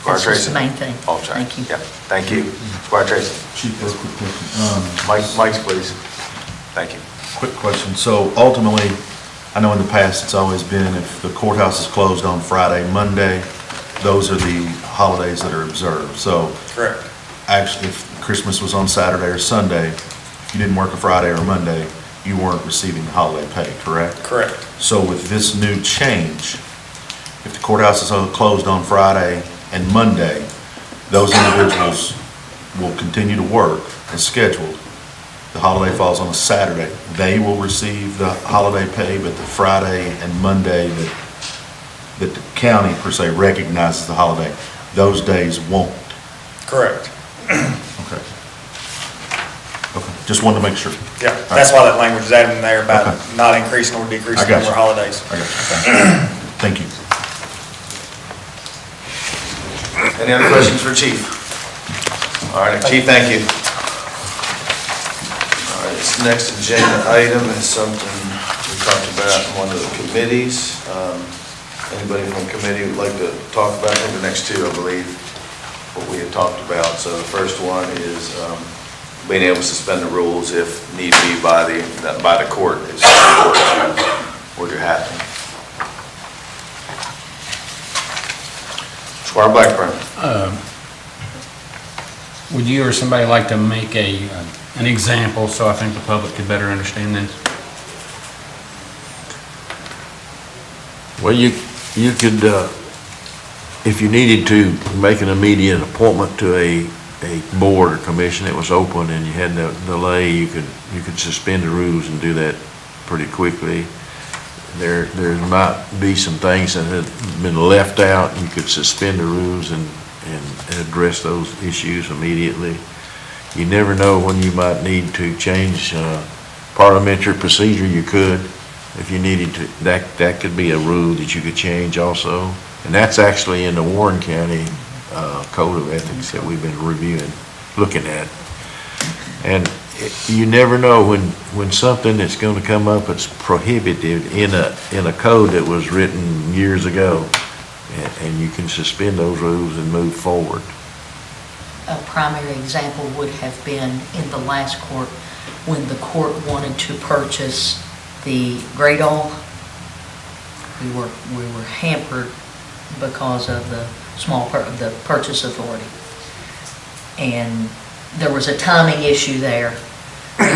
Squire That's just Tracy. the main thing. All right. Thank you. Yep, thank you. Squire Tracy. Chief, real quick question. Mike's, please. Thank you. Quick question. So ultimately, I know in the past, it's always been if the courthouse is closed on Friday, Monday, those are the holidays that are observed. So Correct. actually, if Christmas was on Saturday or Sunday, if you didn't work a Friday or Monday, you weren't receiving holiday pay, correct? Correct. So with this new change, if the courthouse is closed on Friday and Monday, those individuals will continue to work as scheduled. The holiday falls on a Saturday, they will receive the holiday pay, but the Friday and Monday that that the county per se recognizes the holiday. Those days won't. Correct. Okay. Okay, just wanted to make sure. Yeah, that's why that language is added in there about not increasing or decreasing I got the number of you. holidays. I got you. Thank you. Any other questions for Chief? All right, Chief, thank you. All right, this next agenda item is something we talked about in one of the committees. Anybody from committee would like to talk about? I think the next two, I believe, what we had talked about. So the first one is being able to suspend the rules if need be by the court, if something were to happen. Squire Blackburn. Would you or somebody like to make an example so I think the public could better understand this? Well, you could, if you needed to make an immediate appointment to a board or commission that was open and you had no delay, you could suspend the rules and do that pretty quickly. There might be some things that have been left out. You could suspend the rules and address those issues immediately. You never know when you might need to change parliamentary procedure. You could, if you needed to. That could be a rule that you could change also. And that's actually in the Warren County Code of Ethics that we've been reviewing, looking at. And you never know when something that's going to come up that's prohibited in a code that was written years ago, and you can suspend those rules and move forward. A primary example would have been in the last court when the court wanted to purchase the great oil. We were hampered because of the the purchase authority. And there was a timing issue there.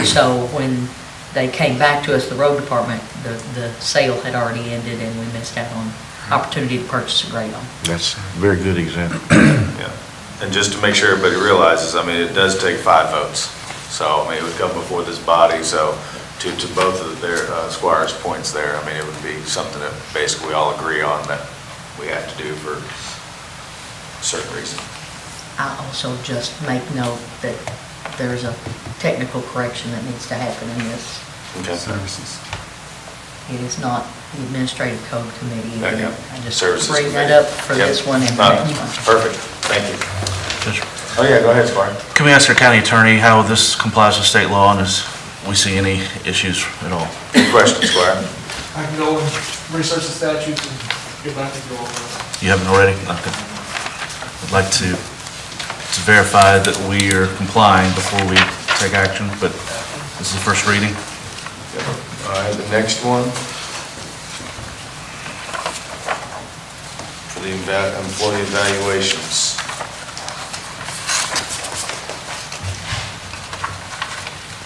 So when they came back to us, the road department, the sale had already ended and we missed out on opportunity to purchase a great oil. That's a very good example. Yeah, and just to make sure everybody realizes, I mean, it does take 5 votes. So, I mean, it would come before this body, so to both of their Squire's points there, I mean, it would be something that basically we all agree on that we have to do for a certain reason. I also just make note that there's a technical correction that needs to happen in this. Okay. Services. It is not the Administrative Code Committee. Yeah. I just Services bring that Committee. up for Yep. this one and the No, next one. Perfect, thank you. Judge, Oh, yeah, go ahead, Squire. can we ask our county attorney how this complies with state law and does we see any issues at all? Good question, Squire. I can go and research the statutes and get back to you all. You haven't already? Okay. I'd like to verify that we are complying before we take action, but this is the first reading. All right, the next one. For the employee evaluations.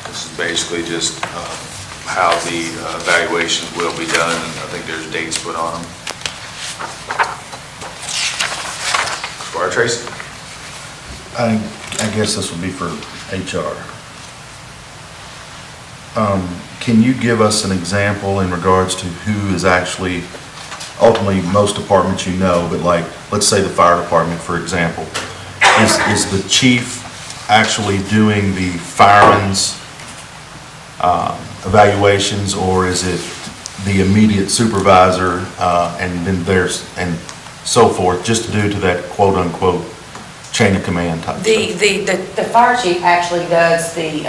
This is basically just how the evaluations will be done, and I think there's dates put on them. Squire Tracy. I guess this would be for HR. Can you give us an example in regards to who is actually, ultimately, most departments you know, but like, let's say the fire department, for example. Is the chief actually doing the firemen's evaluations, or is it the immediate supervisor, and then and so forth, just due to that quote-unquote chain of command type stuff? The fire chief actually does the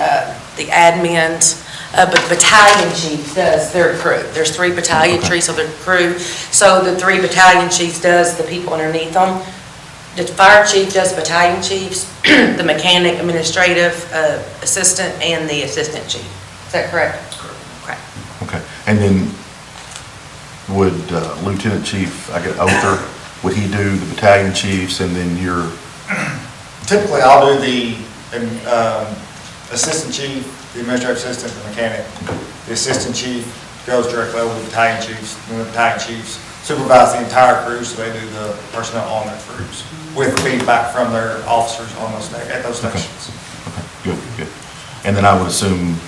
admins, but the battalion chief does their crew. There's 3 battalion chiefs of their crew, so the 3 battalion chiefs does the people underneath them. The fire chief does battalion chiefs, the mechanic, administrative assistant, and the assistant chief. Is that correct? Correct. Okay, and then would Lieutenant Chief, I guess, Other, would he do the battalion chiefs, and then your? Typically, I'll do the assistant chief, the administrative assistant, the mechanic. The assistant chief goes directly over the battalion chiefs, and the battalion chiefs supervise the entire crew, so they do the personnel on their crews with feedback from their officers on those, at those stations. Okay, good. And then I would assume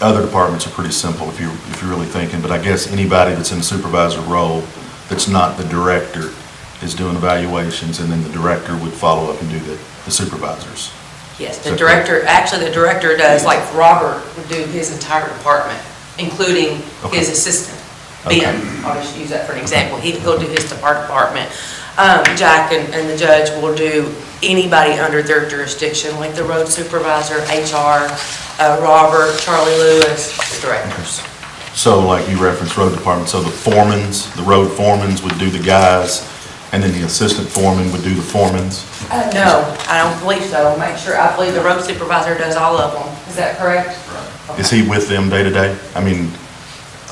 other departments are pretty simple if you're really thinking, but I guess anybody that's in the supervisor role that's not the director is doing evaluations, and then the director would follow up and do the supervisors. Yes, the director, actually, the director does, like Robert would do his entire department, including his assistant. Ben, I'll just use that for an example. He'd go do his department. Jack and the judge will do anybody under their jurisdiction, like the road supervisor, HR, Robert, Charlie Lewis, the directors. So like you referenced road department, so the foremans, the road foremans would do the guys, and then the assistant foreman would do the foremans? No, I don't believe so. Make sure, I believe the road supervisor does all of them. Is that correct? Is he with them day to day? I mean,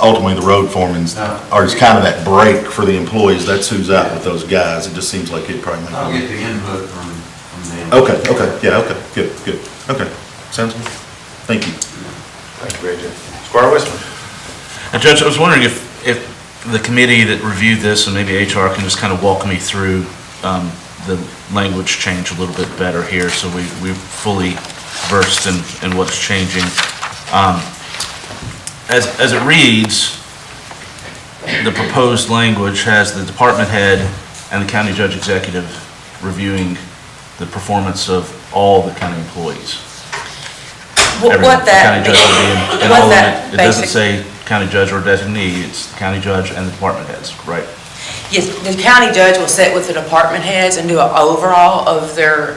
ultimately, the road foremans are just kind of that break for the employees. That's who's out with those guys. It just seems like it probably might. I'll get the input from them. Okay, yeah, okay, good. Okay, sounds good. Thank you. Thank you, AJ. Squire Westman. Judge, I was wondering if the committee that reviewed this, and maybe HR can just kind of walk me through the language change a little bit better here, so we're fully versed in what's changing. As it reads, the proposed language has the department head and the county judge executive reviewing the performance of all the county employees. What that, And all of it doesn't say county judge or designee, it's the county judge and the department heads, right? yes, the county judge will sit with the department heads and do an overall of their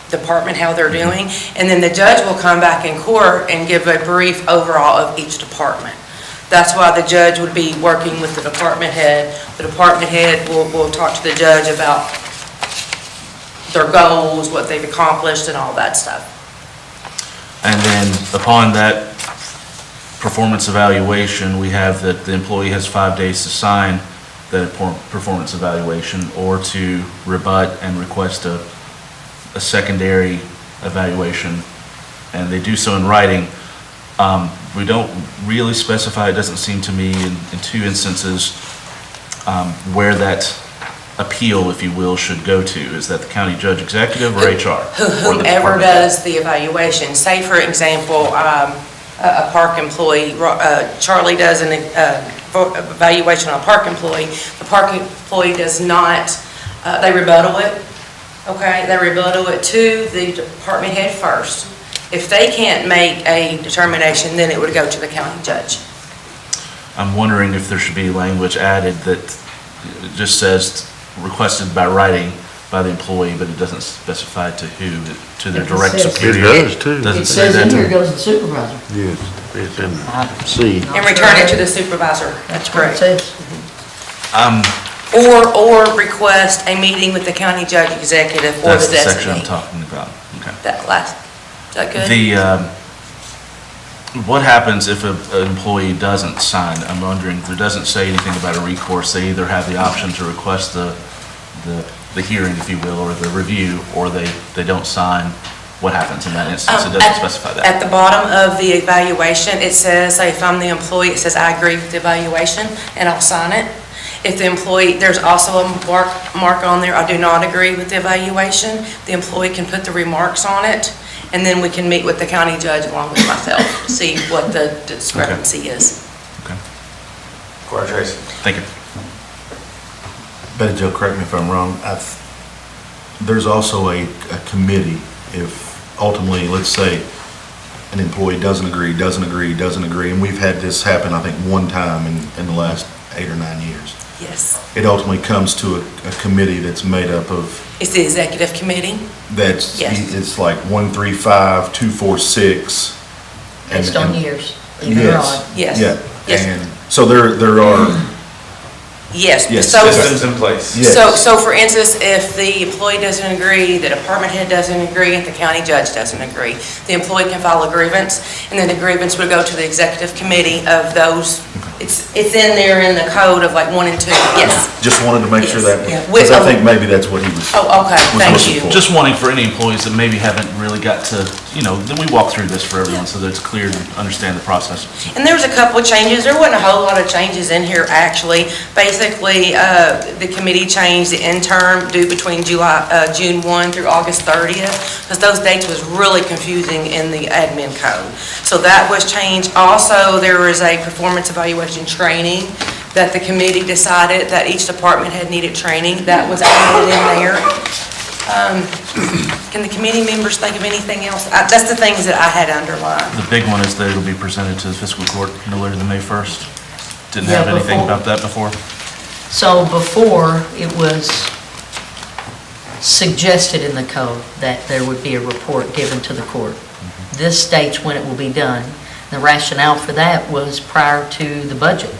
department, how they're doing, and then the judge will come back in court and give a brief overall of each department. That's why the judge would be working with the department head. The department head will talk to the judge about their goals, what they've accomplished, and all that stuff. And then upon that performance evaluation, we have that the employee has 5 days to sign the performance evaluation or to rebut and request a secondary evaluation, and they do so in writing. We don't really specify, it doesn't seem to me, in two instances, where that appeal, if you will, should go to. Is that the county judge executive or HR? Whomever does the evaluation. Say, for example, a park employee, Charlie does an evaluation on a park employee. The park employee does not, they rebuttal it, okay? They rebuttal it to the department head first. If they can't make a determination, then it would go to the county judge. I'm wondering if there should be language added that just says requested by writing by the employee, but it doesn't specify to who, to their direct superior. It does too. Does It say says that in here, too? it goes to the supervisor. Yes, it's in C. And return it to the supervisor. That's what it correct. says. Or request a meeting with the county judge executive or That's the the section I'm designee. talking about. Okay. That last, is that good? What happens if an employee doesn't sign? I'm wondering, there doesn't say anything about a recourse. They either have the option to request the hearing, if you will, or the review, or they don't sign. What happens in that instance? It doesn't specify that. At the bottom of the evaluation, it says, if I'm the employee, it says, I agree with the evaluation, and I'll sign it. If the employee, there's also a mark on there, I do not agree with the evaluation. The employee can put the remarks on it, and then we can meet with the county judge along with myself to see what the discrepancy is. Okay. Squire Tracy. Thank you. Betty Jo, correct me if I'm wrong, there's also a committee, if ultimately, let's say, an employee doesn't agree, and we've had this happen, I think, one time in the last 8 or 9 years. Yes. It ultimately comes to a committee that's made up of, It's the executive committee. that's, Yes. it's like 1, 3, 5, 2, 4, 6. Based on years, even or Yes. odd. Yes. Yeah, Yes. and so there are, Yes. Yes, So, Systems in place. Yes. so for instance, if the employee doesn't agree, the department head doesn't agree, and the county judge doesn't agree, the employee can file a grievance, and then the grievance would go to the executive committee of those. It's in there in the code of like 1 and 2, yes. just wanted to make sure that, Yes. because I think maybe that's what he was. Oh, okay, was thank looking you. for. Just wanting for any employees that maybe haven't really got to, then we walk through this for everyone so that it's clear to understand the process. And there was a couple of changes. There wasn't a whole lot of changes in here, actually. Basically, the committee changed the interim due between June 1 through August 30th, because those dates was really confusing in the admin code. So that was changed. Also, there was a performance evaluation training that the committee decided that each department had needed training. That was added in there. Can the committee members think of anything else? That's the things that I had underlined. The big one is that it'll be presented to the fiscal court no later than May 1st. Didn't Yeah, have anything before. about that before? So before, it was suggested in the code that there would be a report given to the court. This states when it will be done. The rationale for that was prior to the budget,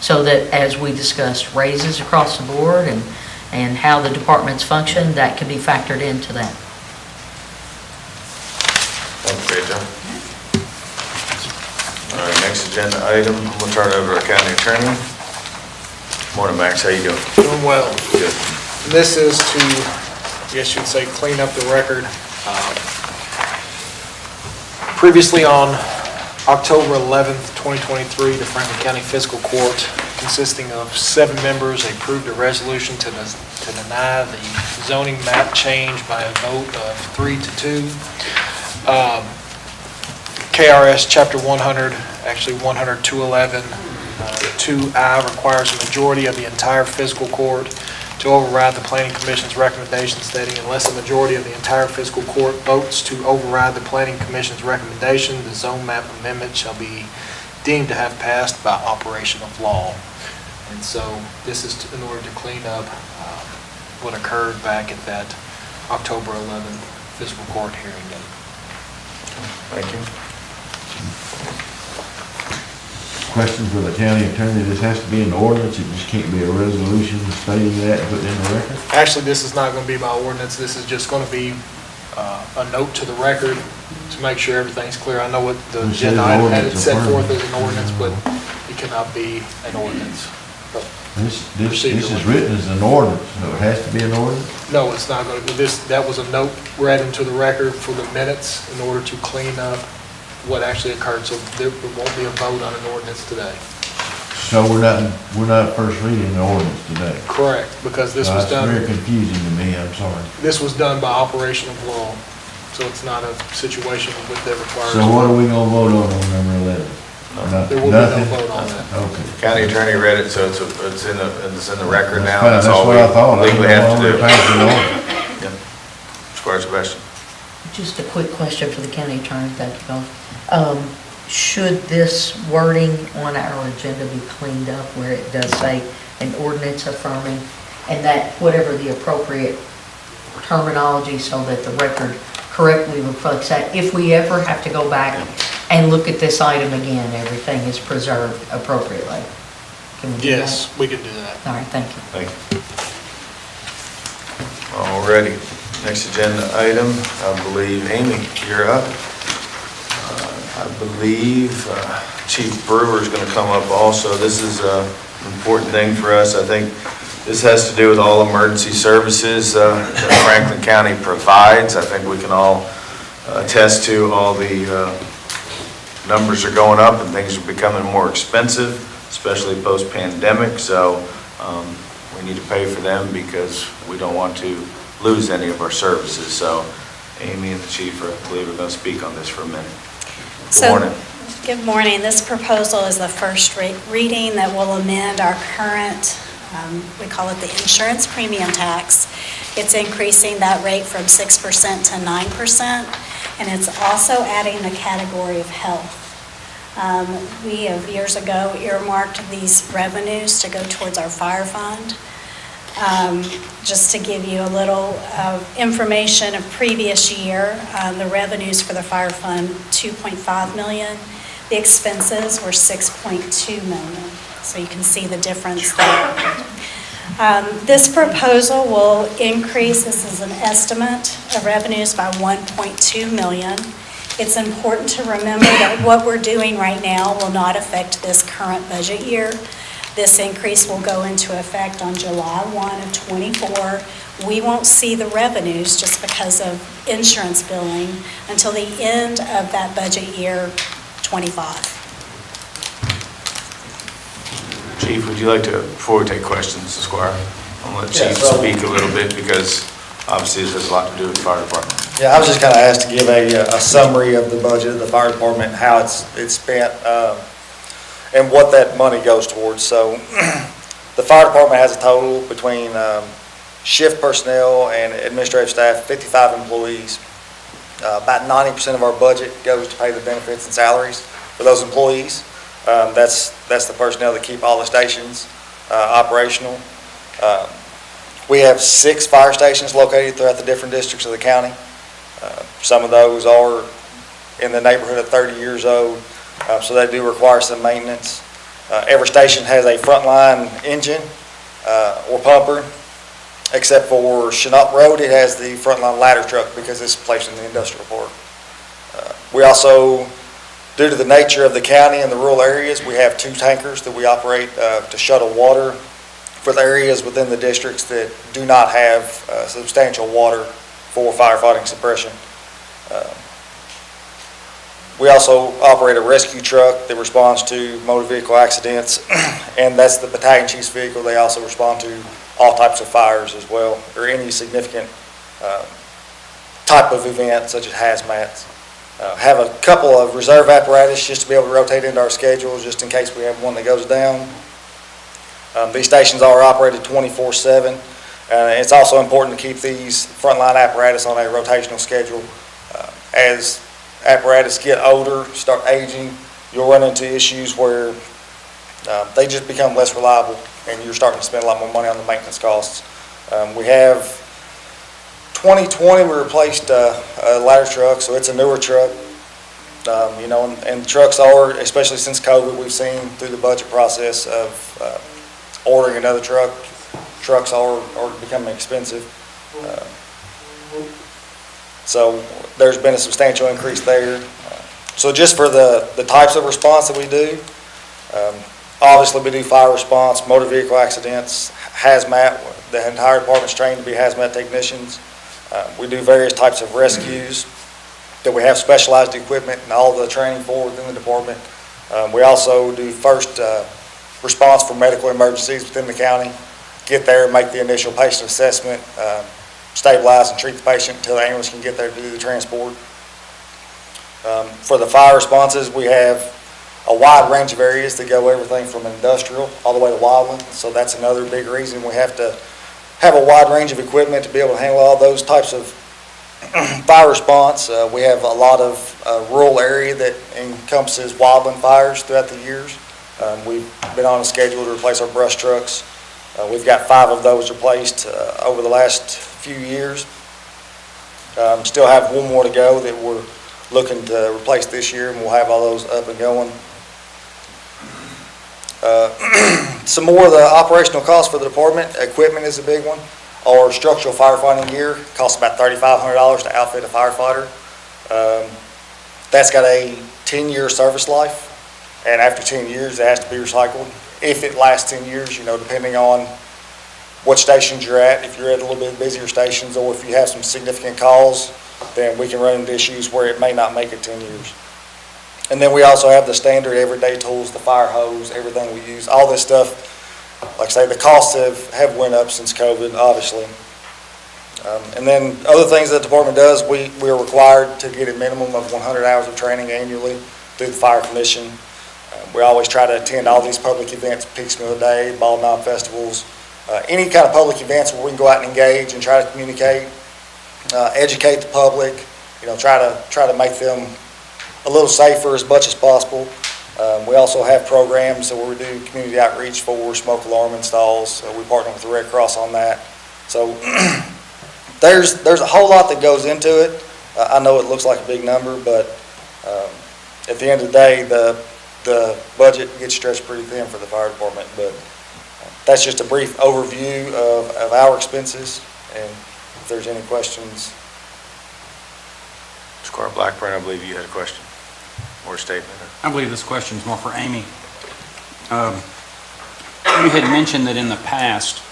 so that as we discussed raises across the board and how the departments function, that can be factored into that. Okay, John. All right, next agenda item, we'll turn it over to our county attorney. Morning, Max, how you doing? Doing well. Good. This is to, I guess you'd say, clean up the record. Previously on October 11th, 2023, the Franklin County Fiscal Court, consisting of 7 members, approved a resolution to deny the zoning map change by a vote of 3-2. KRS Chapter 100, actually 100-211, 2I requires a majority of the entire fiscal court to override the planning commission's recommendation, stating unless a majority of the entire fiscal court votes to override the planning commission's recommendation, the zone map amendment shall be deemed to have passed by operation of law. And so this is in order to clean up what occurred back at that October 11th fiscal court hearing date. Thank you. Question for the county attorney, this has to be an ordinance, it just can't be a resolution stating that and put it in the record? Actually, this is not going to be by ordinance. This is just going to be a note to the record to make sure everything's clear. I know what the It says agenda item had it ordinance set affirmed. forth as an ordinance, but it cannot be an ordinance. But This is written as an ordinance, so it has to be an ordinance? no, it's not going to be. That was a note read into the record for the minutes in order to clean up what actually occurred. So there won't be a vote on an ordinance today. So we're not first reading the ordinance today? Correct, because this was That's very done, confusing to me, I'm sorry. this was done by operation of law. So it's not a situation that requires. So what are we gonna vote on number 11? There will be no Nothing? vote on that. Okay. County attorney read it, so it's in the record now. That's all what we I thought. I legally didn't have know to do. why we passed an ordinance. Yep. Squire Sebastian. Just a quick question for the county attorney, thank you both. Should this wording on our agenda be cleaned up where it does say an ordinance affirming, and that whatever the appropriate terminology so that the record correctly reflects that, if we ever have to go back and look at this item again, everything is preserved appropriately? Can we do that? Yes, we can do that. All right, thank you. Thank you. Alrighty, next agenda item, I believe, Amy, you're up. I believe Chief Brewer is going to come up also. This is an important thing for us. I think this has to do with all emergency services that Franklin County provides. I think we can all attest to all the numbers are going up and things are becoming more expensive, especially post-pandemic. So we need to pay for them because we don't want to lose any of our services. So Amy and the Chief, I believe, are going to speak on this for a minute. Good morning. Good morning. This proposal is the first reading that will amend our current, we call it the insurance premium tax. It's increasing that rate from 6% to 9%, and it's also adding the category of health. We have years ago earmarked these revenues to go towards our fire fund. Just to give you a little information of previous year, the revenues for the fire fund, 2.5 million. The expenses were 6.2 million. So you can see the difference there. This proposal will increase, this is an estimate of revenues by 1.2 million. It's important to remember that what we're doing right now will not affect this current budget year. This increase will go into effect on July 1 of '24. We won't see the revenues just because of insurance billing until the end of that budget year, '25. Chief, would you like to, before we take questions, Squire, I'm going to let Yeah, Chief so- speak a little bit because obviously this has a lot to do with the fire department. Yeah, I was just kind of asked to give a summary of the budget of the fire department, how it's spent. and what that money goes towards. So the fire department has a total between shift personnel and administrative staff, 55 employees. About 90% of our budget goes to pay the benefits and salaries for those employees. That's the personnel that keep all the stations operational. We have 6 fire stations located throughout the different districts of the county. Some of those are in the neighborhood of 30 years old, so they do require some maintenance. Every station has a frontline engine or pumper, except for Chenault Road, it has the frontline ladder truck because it's placed in the industrial park. We also, due to the nature of the county and the rural areas, we have 2 tankers that we operate to shuttle water for the areas within the districts that do not have substantial water for firefighting suppression. We also operate a rescue truck that responds to motor vehicle accidents, and that's the battalion chief's vehicle. They also respond to all types of fires as well, or any significant type of event such as hazmats. Have a couple of reserve apparatus just to be able to rotate into our schedules just in case we have one that goes down. These stations are operated 24/7. It's also important to keep these frontline apparatus on a rotational schedule. As apparatus get older, start aging, you'll run into issues where they just become less reliable and you're starting to spend a lot more money on the maintenance costs. We have 2020, we replaced a ladder truck, so it's a newer truck. And trucks are, especially since COVID, we've seen through the budget process of ordering another truck. Trucks are becoming expensive. So there's been a substantial increase there. So just for the types of response that we do, obviously we do fire response, motor vehicle accidents, hazmat. The entire department's trained to be hazmat technicians. We do various types of rescues that we have specialized equipment and all the training for within the department. We also do first response for medical emergencies within the county. Get there, make the initial patient assessment, stabilize and treat the patient until the ambulance can get there to do the transport. For the fire responses, we have a wide range of areas that go everything from industrial all the way to wildland. So that's another big reason we have to have a wide range of equipment to be able to handle all those types of fire response. We have a lot of rural area that encompasses wildland fires throughout the years. We've been on a schedule to replace our brush trucks. We've got 5 of those replaced over the last few years. Still have 1 more to go that we're looking to replace this year, and we'll have all those up and going. Some more of the operational costs for the department. Equipment is a big one. Our structural firefighting gear costs about $3,500 to outfit a firefighter. That's got a 10-year service life, and after 10 years it has to be recycled. If it lasts 10 years, depending on what stations you're at, if you're at a little bit busier stations or if you have some significant calls, then we can run into issues where it may not make it 10 years. And then we also have the standard everyday tools, the fire hose, everything we use, all this stuff. Like I say, the costs have went up since COVID, obviously. And then other things that the department does, we are required to get a minimum of 100 hours of training annually through the Fire Commission. We always try to attend all these public events, Peaks Mill Day, Ball Knob festivals, any kind of public events where we can go out and engage and try to communicate, educate the public, try to make them a little safer as much as possible. We also have programs where we do community outreach for smoke alarm installs. We partner with the Red Cross on that. So there's a whole lot that goes into it. I know it looks like a big number, but at the end of the day, the budget gets stretched pretty thin for the fire department. But that's just a brief overview of our expenses, and if there's any questions. Mr. Carl Blackburn, I believe you had a question or a statement. I believe this question is more for Amy. You had mentioned that in the past,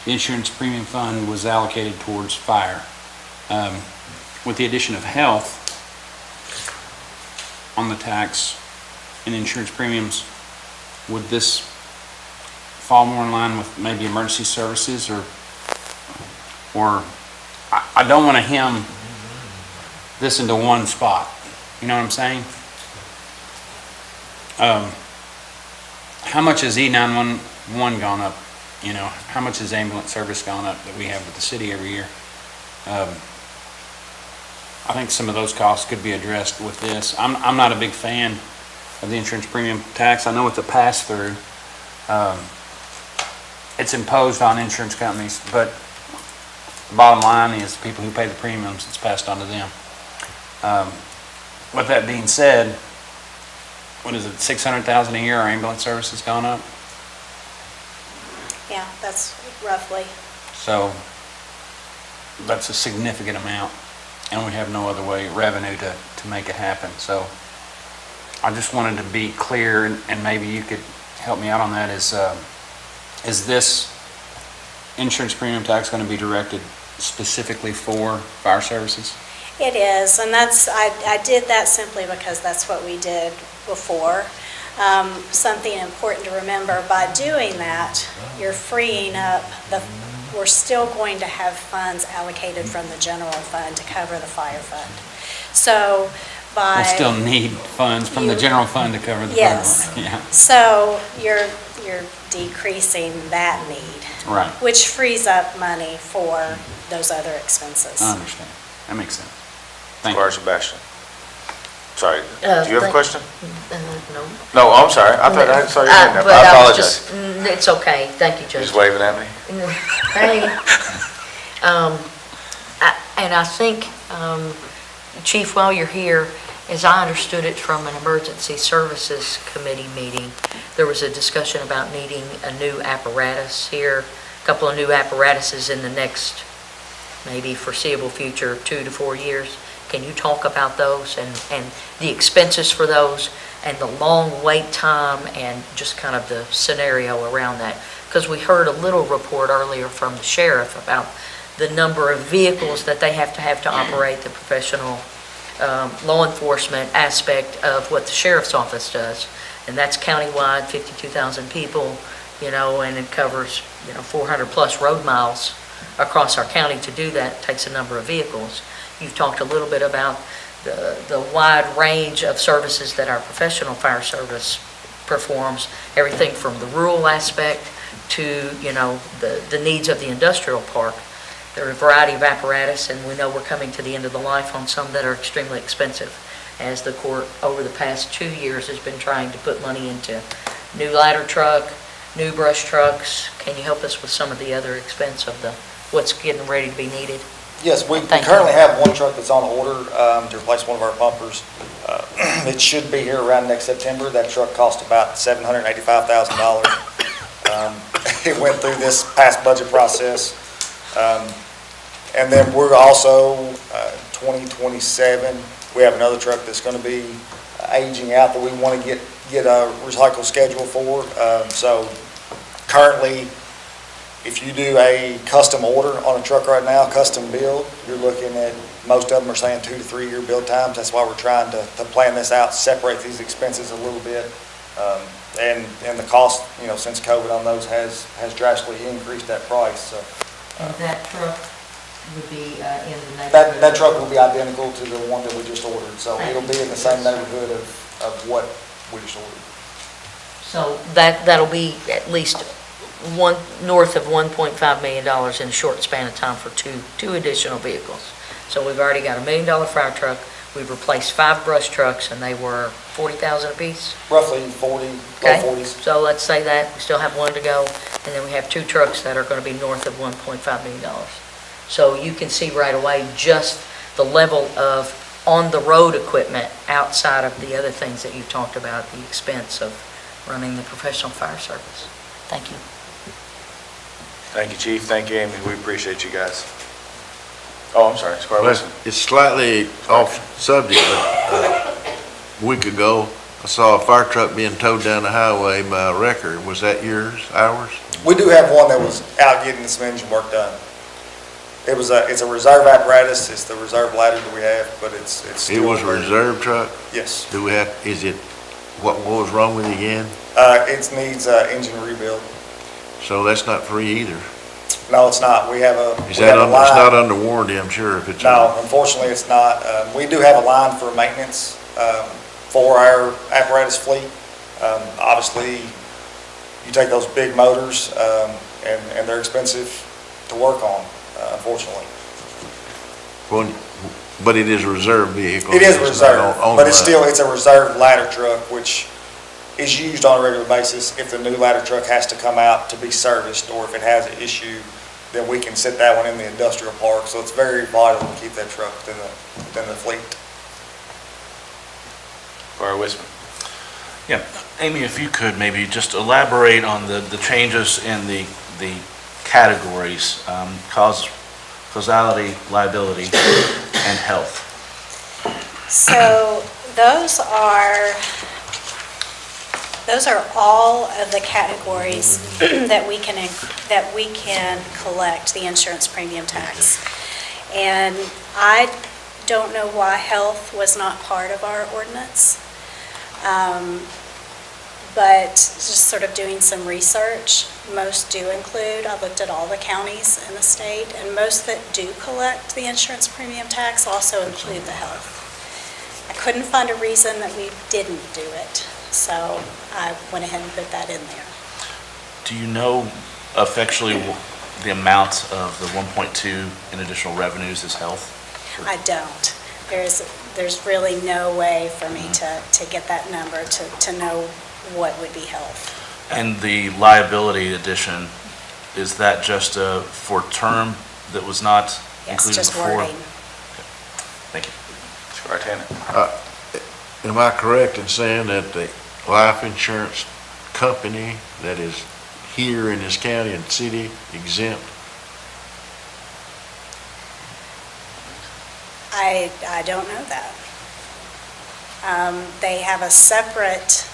the insurance premium fund was allocated towards fire. With the addition of health on the tax and insurance premiums, would this fall more in line with maybe emergency services, or I don't want to hem this into one spot. You know what I'm saying? how much has E911 gone up? You know, how much has ambulance service gone up that we have with the city every year? I think some of those costs could be addressed with this. I'm not a big fan of the insurance premium tax. I know it's a pass-through. It's imposed on insurance companies, but the bottom line is the people who pay the premiums, it's passed on to them. With that being said, what is it, 600,000 a year our ambulance service has gone up? Yeah, that's roughly. So that's a significant amount, and we have no other way, revenue to make it happen. So I just wanted to be clear, and maybe you could help me out on that, is this insurance premium tax going to be directed specifically for fire services? It is, and I did that simply because that's what we did before. Something important to remember, by doing that, you're freeing up we're still going to have funds allocated from the general fund to cover the fire fund. So We'll still need funds from the general fund to cover the fire Yes. fund. Yeah. So you're decreasing that need. Right. Which frees up money for those other expenses. I understand. That makes sense. Thank Squire you. Sebastian. Sorry, do you have a thank- question? No. No, I'm sorry. I thought I saw your hand up. But I was apologize. just- It's okay, thank you, Judge. Just waving at me? Hey. And I think, Chief, while you're here, as I understood it from an Emergency Services Committee meeting, there was a discussion about needing a new apparatus here, a couple of new apparatuses in the next maybe foreseeable future, 2 to 4 years. Can you talk about those and the expenses for those and the long wait time and just kind of the scenario around that? Because we heard a little report earlier from the sheriff about the number of vehicles that they have to operate the professional law enforcement aspect of what the sheriff's office does. And that's countywide, 52,000 people, and it covers, 400 plus road miles across our county. To do that takes a number of vehicles. You've talked a little bit about the wide range of services that our professional fire service performs, everything from the rural aspect to, the needs of the industrial park. There are a variety of apparatus, and we know we're coming to the end of the life on some that are extremely expensive, as the court over the past 2 years has been trying to put money into new ladder truck, new brush trucks. Can you help us with some of the other expense of what's getting ready to be needed? Yes, we Thank you. currently have one truck that's on order to replace one of our pumpers. It should be here around next September. That truck cost about $785,000. It went through this past budget process. And then we're also, 2027, we have another truck that's going to be aging out that we want to get a recycle schedule for. So currently, if you do a custom order on a truck right now, custom build, you're looking at, most of them are saying 2 to 3 year build times. That's why we're trying to plan this out, separate these expenses a little bit. And the cost, since COVID on those has drastically increased that price, so. And that truck would be in the neighborhood? That truck will be identical to the one that we just ordered, so it'll be in the same neighborhood of what we just ordered. So that'll be at least north of $1.5 million in a short span of time for two additional vehicles. So we've already got $1 million fire truck. We've replaced 5 brush trucks, and they were $40,000 apiece. Roughly 40, low Okay, 40s. so let's say that, we still have 1 to go, and then we have 2 trucks that are going to be north of $1.5 million. So you can see right away just the level of on-the-road equipment outside of the other things that you talked about, the expense of running the professional fire service. Thank you. Thank you, Chief. Thank you, Amy. We appreciate you guys. Oh, I'm sorry, Squire Wilson. It's slightly off subject, but a week ago, I saw a fire truck being towed down the highway by a wrecker. Was that yours, ours? We do have one that was out getting some engine work done. It's a reserve apparatus, it's the reserve ladder that we have, but it's It still. was a reserve truck? Yes. Do we have, what was wrong with it again? It needs engine rebuild. So that's not free either. No, it's not. We have a. Is we that have a under, it's line- not under warranty, I'm sure, if it's. No, unfortunately, it's not. We do have a line for maintenance for our apparatus fleet. Obviously, you take those big motors, and they're expensive to work on, unfortunately. Well, but it is a reserve vehicle. It is It's not reserved, on but it's line. still, it's a reserved ladder truck, which is used on a regular basis. If the new ladder truck has to come out to be serviced, or if it has an issue, then we can sit that one in the industrial park. So it's very vital to keep that truck within the fleet. Squire Wisman. Yeah, Amy, if you could maybe just elaborate on the changes in the categories, causality, liability, and health. So those are all of the categories that we can collect the insurance premium tax. And I don't know why health was not part of our ordinance. But just sort of doing some research, most do include, I looked at all the counties in the state, and most that do collect the insurance premium tax also include the health. I couldn't find a reason that we didn't do it, so I went ahead and put that in there. Do you know effectually the amount of the 1.2 in additional revenues is health? I don't. There's really no way for me to get that number, to know what would be health. And the liability addition, is that just for term that was not Yes, included just before? wording. Thank you. Squire Tanner. Am I correct in saying that the life insurance company that is here in this county and city exempt? I don't know that. They have a separate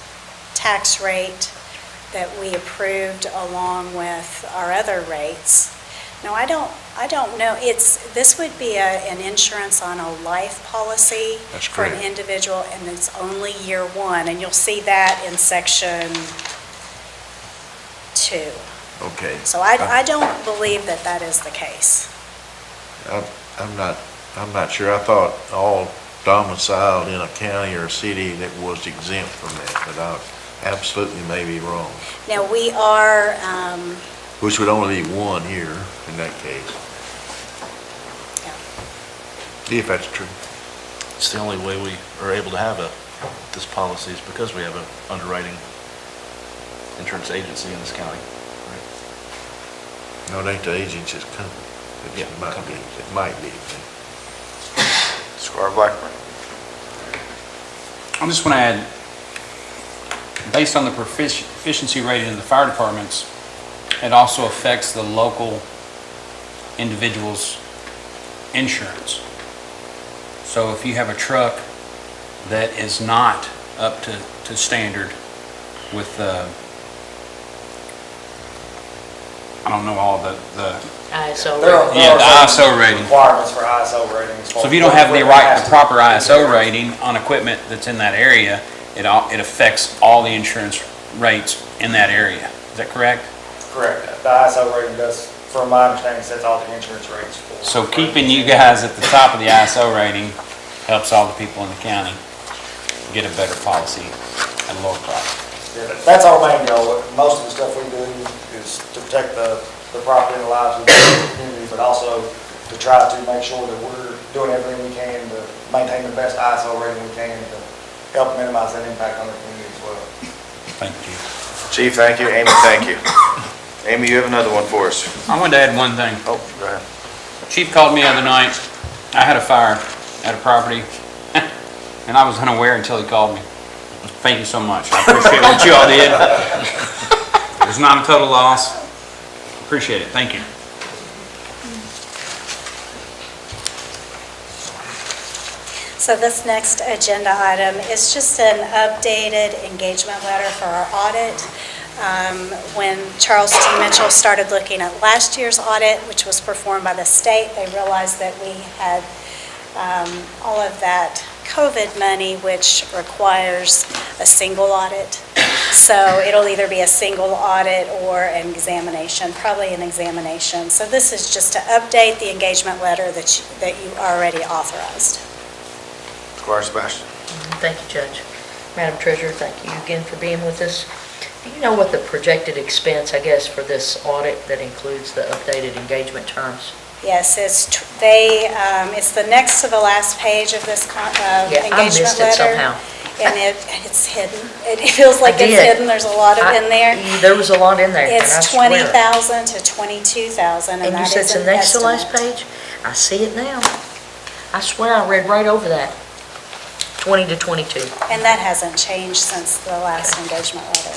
tax rate that we approved along with our other rates. No, I don't know. This would be an insurance on a life policy That's for an correct. individual, and it's only year one, and you'll see that in section 2. Okay. So I don't believe that that is the case. I'm not sure. I thought all domiciled in a county or a city that was exempt from that, but I absolutely may be wrong. Now, we are, Which would only be one here in that case. If that's true. It's the only way we are able to have this policy is because we have an underwriting insurance agency in this county. No, it ain't the agency's company. Yeah, It might be. company. It might be. Squire Blackburn. I just want to add, based on the proficiency rating in the fire departments, it also affects the local individual's insurance. So if you have a truck that is not up to standard with I don't know all the ISO There are- rating. Yeah, the ISO rating. Requirements for ISO ratings. So if you don't have the proper ISO rating on equipment that's in that area, it affects all the insurance rates in that area. Is that correct? Correct. The ISO rating does, from my understanding, sets all the insurance rates for. So keeping you guys at the top of the ISO rating helps all the people in the county get a better policy at a lower price. Yeah, that's our main goal. Most of the stuff we do is to protect the property and the lives of the community, but also to try to make sure that we're doing everything we can to maintain the best ISO rating we can to help minimize that impact on the community as well. Thank you. Chief, thank you. Amy, thank you. Amy, you have another one for us. I wanted to add one thing. Oh, go ahead. Chief called me the other night. I had a fire at a property, and I was unaware until he called me. Thank you so much. I appreciate what you all did. It's not a total loss. Appreciate it. Thank you. So this next agenda item is just an updated engagement letter for our audit. When Charles T. Mitchell started looking at last year's audit, which was performed by the state, they realized that we had all of that COVID money, which requires a single audit. So it'll either be a single audit or an examination, probably an examination. So this is just to update the engagement letter that you already authorized. Squire Sebastian. Thank you, Judge. Madam Treasurer, thank you again for being with us. Do you know what the projected expense, I guess, for this audit that includes the updated engagement terms? Yes, it's the next to the last page of this Yeah, I engagement missed it letter. somehow. And it's hidden. It feels like I it's did. hidden. There's a lot of in there. There was a lot in there, and I It's swear. 20,000 to 22,000, And you that said is it's the an next to last estimate. page? I see it now. I swear I read right over that. 20 to 22. And that hasn't changed since the last engagement letter.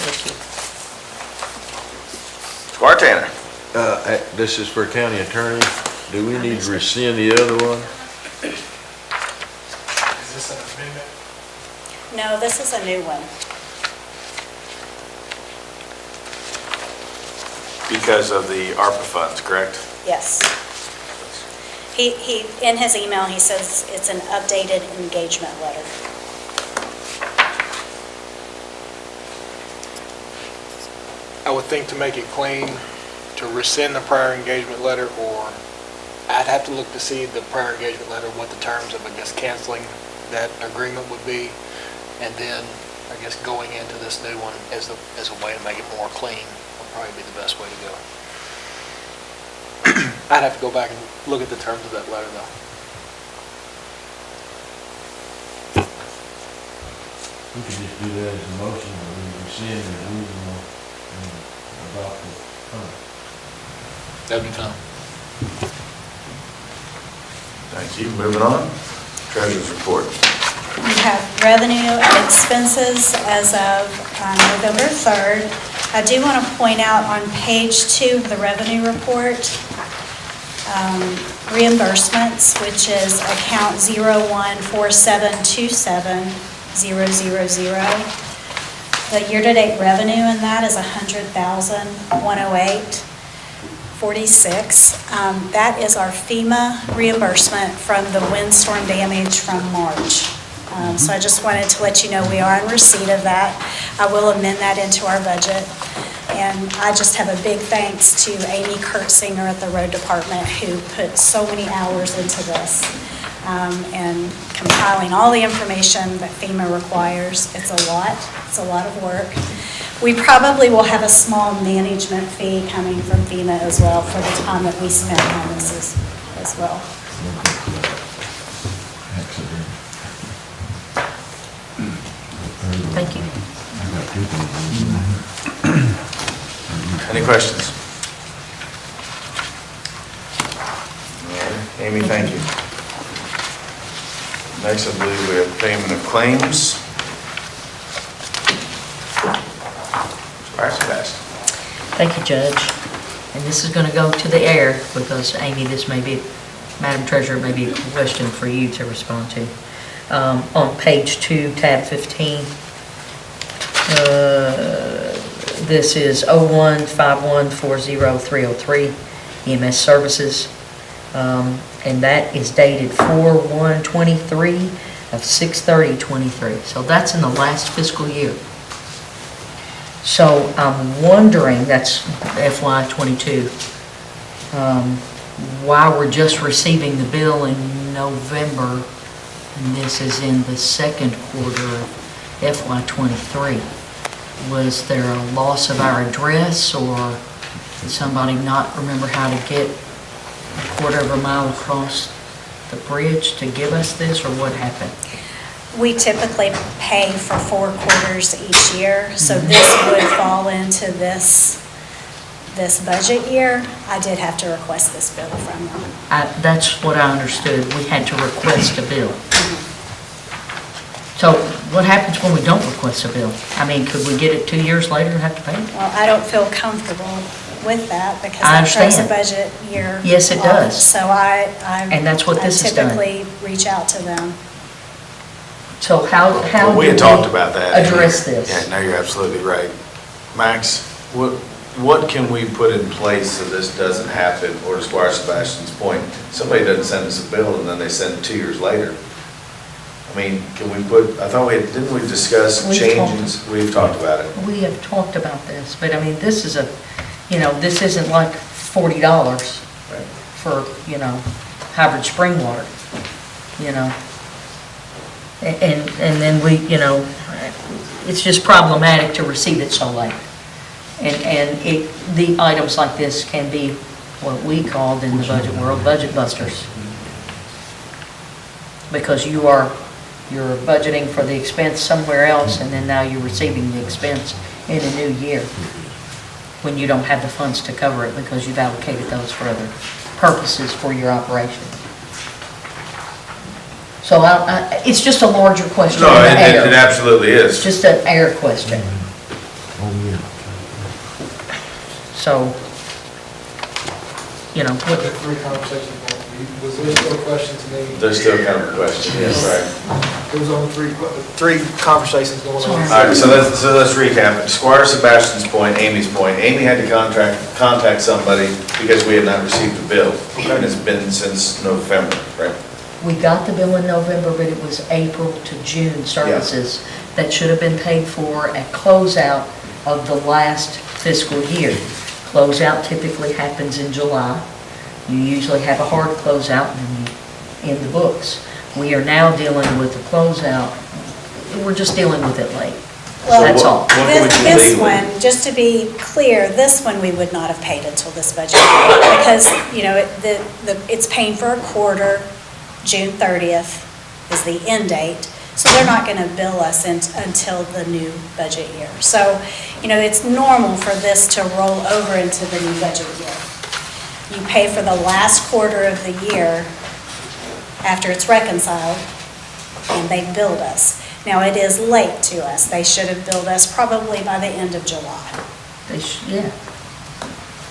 Thank you. Squire Tanner. This is for county attorney. Do we need to rescind the other one? Is this an amendment? No, this is a new one. Because of the ARPA funds, correct? Yes. He, in his email, he says it's an updated engagement letter. I would think to make it clean, to rescind the prior engagement letter, or I'd have to look to see the prior engagement letter, what the terms of, I guess, canceling that agreement would be, and then, I guess, going into this new one as a way to make it more clean would probably be the best way to go. I'd have to go back and look at the terms of that letter, though. We could just do that as a motion, or we rescind the original and adopt the current. That'd be fine. Thank you. Moving on. Treasurer's report. We have revenue and expenses as of November 3rd. I do want to point out on page 2 of the revenue report, reimbursements, which is account 0147270000. The year-to-date revenue in that is $100,108.46. That is our FEMA reimbursement from the windstorm damage from March. So I just wanted to let you know we are in receipt of that. I will amend that into our budget. And I just have a big thanks to Amy Kurtzinger at the Road Department, who put so many hours into this and compiling all the information that FEMA requires. It's a lot of work. We probably will have a small management fee coming from FEMA as well for the time that we spend on this as well. Thank you. Any questions? Amy, thank you. Next, I believe we have payment of claims. Squire Sebastian. Thank you, Judge. And this is going to go to the air because, Amy, this may be, Madam Treasurer, may be a question for you to respond to. On page 2, tab 15, this is 0151400303 EMS Services, and that is dated 4/1/23 of 6/30/23. So that's in the last fiscal year. So I'm wondering, that's FY '22, why we're just receiving the bill in November, and this is in the second quarter of FY '23. Was there a loss of our address, or did somebody not remember how to get a quarter of a mile across the bridge to give us this, or what happened? We typically pay for 4 quarters each year, so this would fall into this budget year. I did have to request this bill from them. That's what I understood. We had to request a bill. So what happens when we don't request a bill? I mean, could we get it 2 years later and have to pay it? Well, I don't feel comfortable with that because I that throws the understand. budget year. Yes, it off. does. So I And that's what this has done. typically reach out to them. So how Well, we do had talked about that. address this? Yeah, no, you're absolutely right. Max, what can we put in place so this doesn't happen? Or to Squire Sebastian's point, somebody doesn't send us a bill and then they send it 2 years later. I mean, can we put, I thought didn't we discuss changes? We've talked about it. We have talked about this, but I mean, this is this isn't like $40 for, hybrid spring water, And then we, it's just problematic to receive it so late. And the items like this can be what we called in the budget world, budget busters. Because you're budgeting for the expense somewhere else, and then now you're receiving the expense in a new year, when you don't have the funds to cover it because you've allocated those for other purposes for your operation. So it's just a larger question. No, than it air. absolutely is. Just an air question. Oh, yeah. So, you know, With the three conversations, was there still a question to me? There's still kind of a question, yes, right. It was on three conversations going on. All right, so let's recap it. Squire Sebastian's point, Amy's point. Amy had to contact somebody because we had not received the bill. And it's been since November, right? we got the bill in November, but it was April to June services that should have been paid for at closeout of the last fiscal year. Closeout typically happens in July. You usually have a hard closeout in the books. We are now dealing with the closeout. We're just dealing with it late. Well, That's all. This one, just to be clear, this one we would not have paid until this budget year because, you know, it's paying for a quarter. June 30th is the end date, so they're not going to bill us until the new budget year. So, you know, it's normal for this to roll over into the new budget year. You pay for the last quarter of the year after it's reconciled, and they billed us. Now, it is late to us. They should have billed us probably by the end of July. Yeah.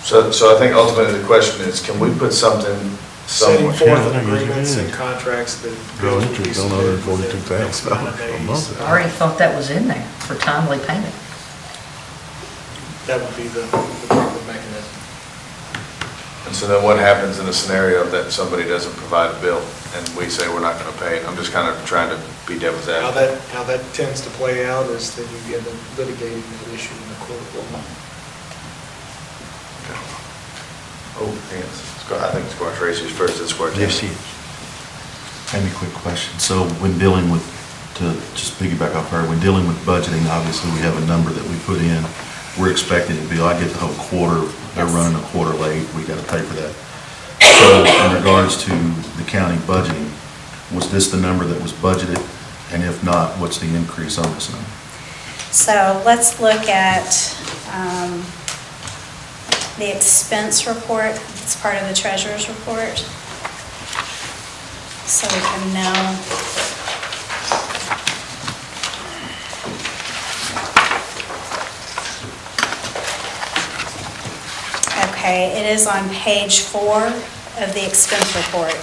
So I think ultimately the question is, can we put something Setting somewhere? forth agreements and contracts that bills will be submitted within X amount of days. I already thought that was in there for timely payment. That would be the proper mechanism. And so then what happens in a scenario that somebody doesn't provide a bill and we say we're not going to pay it? I'm just kind of trying to be devil's advocate. How that tends to play out is that you get a litigating that issue in the court. Oh, yes. I think Squire Tracy's first, and Squire Yes, Tammy. she is. Maybe a quick question. So when dealing with, to just piggyback off her, when dealing with budgeting, obviously we have a number that we put in. We're expecting to bill. I get the whole quarter, they're running a quarter late, we got to pay for that. So in regards to the county budgeting, was this the number that was budgeted? And if not, what's the increase on this number? So let's look at the expense report. It's part of the treasurer's report. So we can know. Okay, it is on page 4 of the expense report.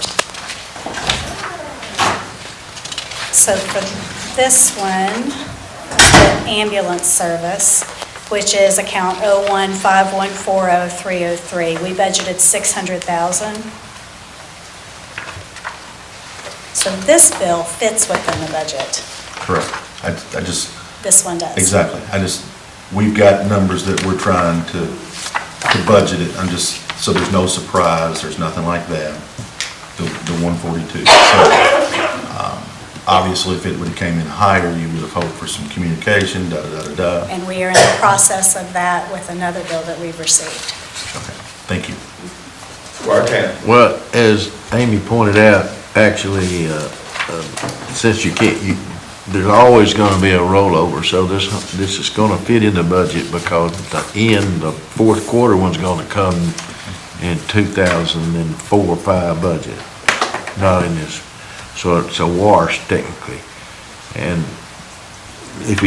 So for this one, the ambulance service, which is account 0151400303. We budgeted $600,000. So this bill fits within the budget. Correct. I just, This one does. exactly. We've got numbers that we're trying to budget it. So there's no surprise, there's nothing like that, the 142. So, obviously, if it would have came in higher, you would have hoped for some communication, da-da-da-da-da. And we are in the process of that with another bill that we've received. Okay, thank you. Squire Tammy. Well, as Amy pointed out, actually, since there's always going to be a rollover, so this is going to fit in the budget because the fourth quarter one's going to come in 2004 or 5 budget, not in this. So it's a wash technically. And if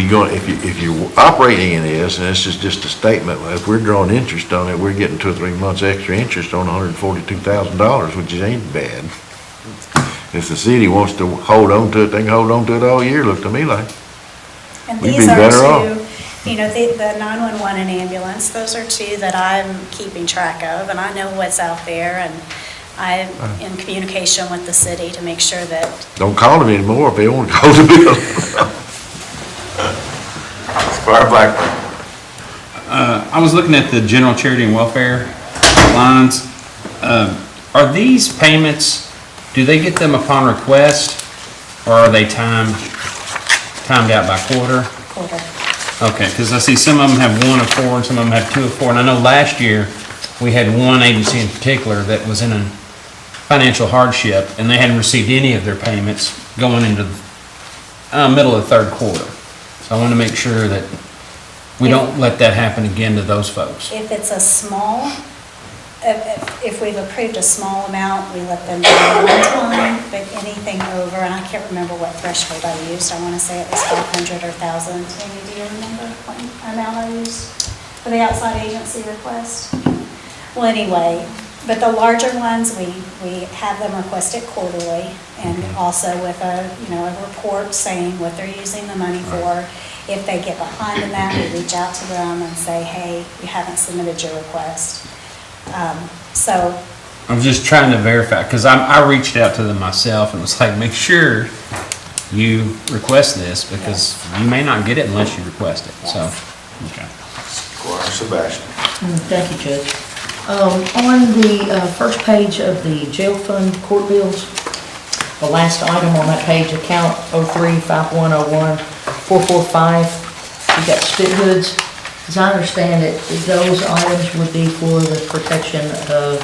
you're operating in this, and this is just a statement, if we're drawing interest on it, we're getting 2 or 3 months extra interest on $142,000, which ain't bad. If the city wants to hold on to it, they can hold on to it all year, look to me like. And We'd these be are better off. two, you know, the 911 and ambulance, those are two that I'm keeping track of, and I know what's out there, and I'm in communication with the city to make sure that. Don't call them anymore if they want to call the bill. Squire Blackburn. I was looking at the general charity and welfare lines. Are these payments, do they get them upon request, or are they timed out by quarter? Quarter. Okay, because I see some of them have 1 of 4 and some of them have 2 of 4. And I know last year, we had one agency in particular that was in a financial hardship and they hadn't received any of their payments going into the middle of the third quarter. So I want to make sure that we don't let that happen again to those folks. If it's a small, if we've approved a small amount, we let them know one time, but anything over, and I can't remember what threshold I used, I want to say it was 500 or 1,000. Tammy, do you remember what amount I used for the outside agency request? Well, anyway, but the larger ones, we have them request it quarterly, and also with a report saying what they're using the money for. If they get behind in that, we reach out to them and say, hey, you haven't submitted your request. So. I'm just trying to verify, because I reached out to them myself and was like, make sure you request this, because you may not get it unless you request it, so, okay. Squire Sebastian. Thank you, Judge. On the first page of the jail fund court bills, the last item on that page, account 03-5101-445, you got spit hoods. As I understand it, those items would be for the protection of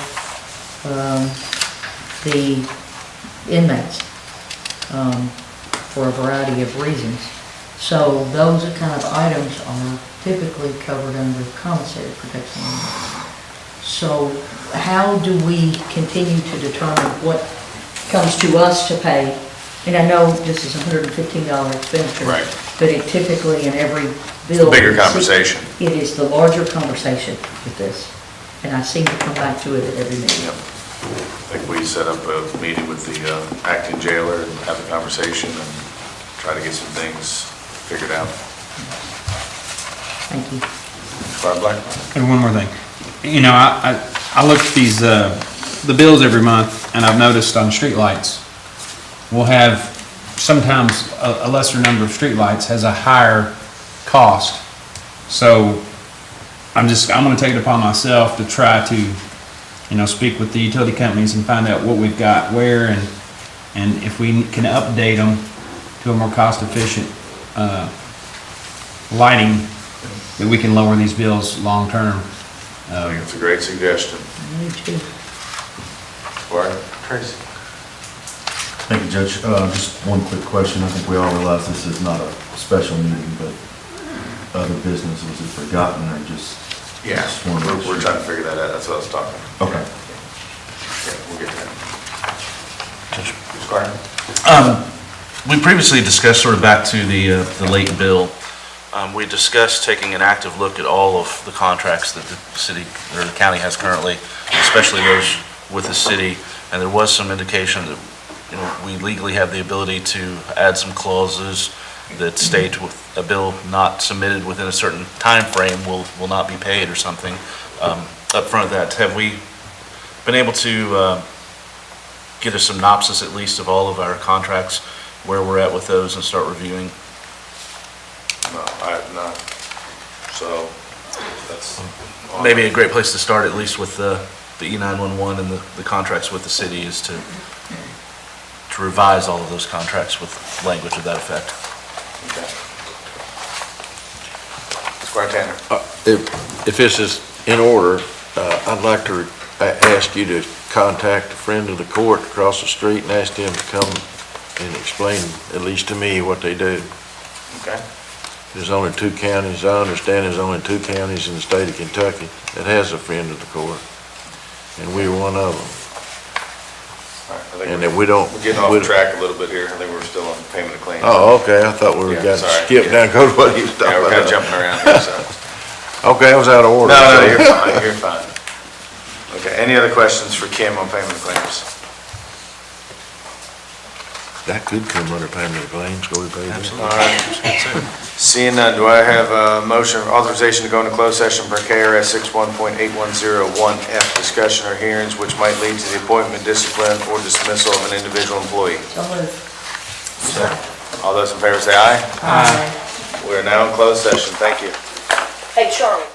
the inmates for a variety of reasons. So those kind of items are typically covered under commissary protection. So how do we continue to determine what comes to us to pay? And I know this is a $115 expenditure. Right. But it typically in every bill. Bigger conversation. It is the larger conversation with this. And I seem to come back to it at every meeting. Yep. I think we set up a meeting with the acting jailer and have a conversation and try to get some things figured out. Thank you. Squire Black? And one more thing. You know, I look at these, the bills every month, and I've noticed on streetlights, we'll have sometimes a lesser number of streetlights has a higher cost. So I'm going to take it upon myself to try to, speak with the utility companies and find out what we've got where, and if we can update them to a more cost-efficient lighting, that we can lower these bills long-term. I think it's a great suggestion. Me too. Squire? Tracy? Thank you, Judge. Just one quick question. I think we all realize this is not a special meeting, but other business, was it forgotten or just? Yeah, we're trying to figure that out. That's what I was talking about. Okay. Yeah, we'll get that. Squire? We previously discussed, sort of back to the late bill, we discussed taking an active look at all of the contracts that the city or the county has currently, especially those with the city, and there was some indication that we legally have the ability to add some clauses that state with a bill not submitted within a certain time frame will not be paid or something. Up front of that, have we been able to get a synopsis at least of all of our contracts, where we're at with those, and start reviewing? No, I have not. So that's Maybe a great place to start, at least with the E911 and the contracts with the city, is to revise all of those contracts with language of that effect. Okay. Squire Tanner? If this is in order, I'd like to ask you to contact a friend of the court across the street and ask them to come and explain, at least to me, what they do. Okay. There's only 2 counties, I understand there's only 2 counties in the state of Kentucky that has a friend of the court, and we're one of them. All right, I think And if we don't. we're getting off track a little bit here. I think we're still on payment of claims. Oh, okay, I thought we were Yeah, got to sorry. skip down, go to what he was talking Yeah, about. we're kind of jumping around here, so. Okay, I was out of order. No, you're fine, you're fine. Okay, any other questions for Kim on payment of claims? That could come under payment of claims, go to pay that. All right. Seeing none, do I have a motion of authorization to go into closed session per KRS 61.8101F, discussion or hearings which might lead to the appointment, discipline, or dismissal of an individual employee? So moved. All those in favor say aye. Aye. We are now in closed session. Thank you. Hey, Charlie.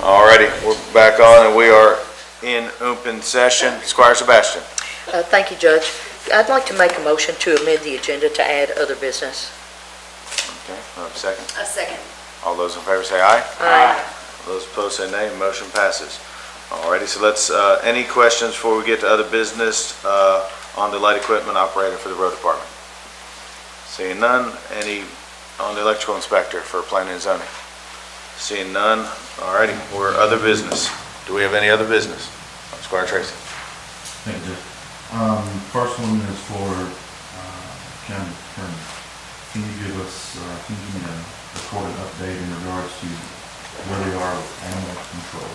Alrighty, we're back on and we are in open session. Squire Sebastian. Thank you, Judge. I'd like to make a motion to amend the agenda to add other business. Okay, second. A second. All those in favor say aye. Aye. Those opposed say nay. Motion passes. Alrighty, so let's, any questions before we get to other business on the light equipment operator for the road department? Seeing none. Any on the electrical inspector for planning and zoning? Seeing none. Alrighty, we're other business. Do we have any other business? Squire Tracy. Thank you, Jeff. First one is for county attorney. Can you give us, can you give me a recorded update in regards to where we are with animal control?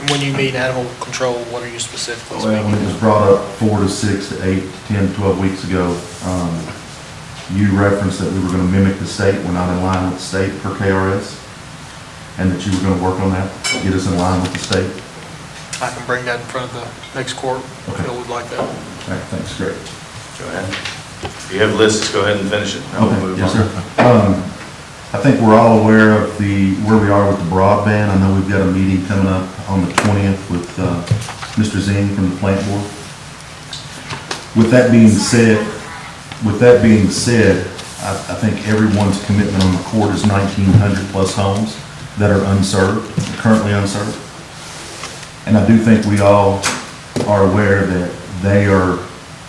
And when you mean animal control, what are you specifically Well, when speaking? it was brought up 4 to 6 to 8 to 10, 12 weeks ago, you referenced that we were going to mimic the state. We're not in line with the state per KRS, and that you were going to work on that, get us in line with the state. I can bring that in front of the next court if you would like that. All right, thanks, great. Go ahead. If you have a list, let's go ahead and finish it. I'll Okay, move yes, on. sir. I think we're all aware of where we are with the broadband. I know we've got a meeting coming up on the 20th with Mr. Zing from the plant board. With that being said, I think everyone's commitment on the court is 1,900 plus homes that are unserved, currently unserved. And I do think we all are aware that they are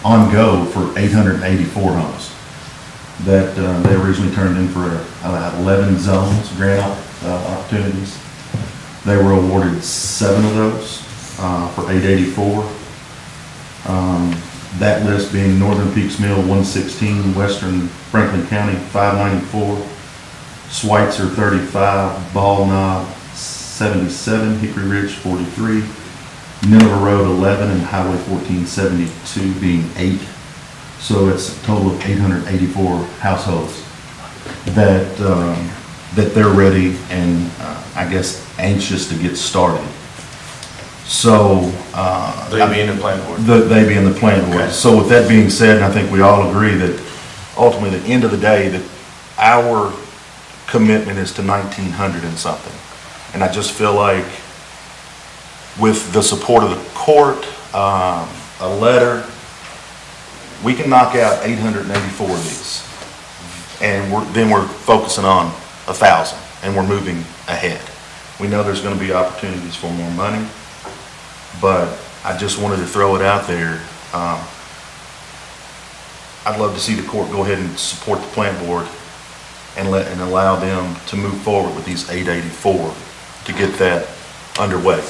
on go for 884 homes that they originally turned in for 11 zones, grant opportunities. They were awarded 7 of those for 884. That list being Northern Peaks Mill 116, Western Franklin County 594, Schweitzer 35, Ball Knob 77, Hickory Ridge 43, Nineveh Road 11, and Highway 1472 being 8. So it's a total of 884 households that they're ready and I guess anxious to get started. So They be in the plant board. they be in the plant board. Okay. So with that being said, and I think we all agree that ultimately, at the end of the day, that our commitment is to 1,900 and something. And I just feel like with the support of the court, a letter, we can knock out 884 of these. And then we're focusing on 1,000 and we're moving ahead. We know there's going to be opportunities for more money, but I just wanted to throw it out there. I'd love to see the court go ahead and support the plant board and allow them to move forward with these 884 to get that underway.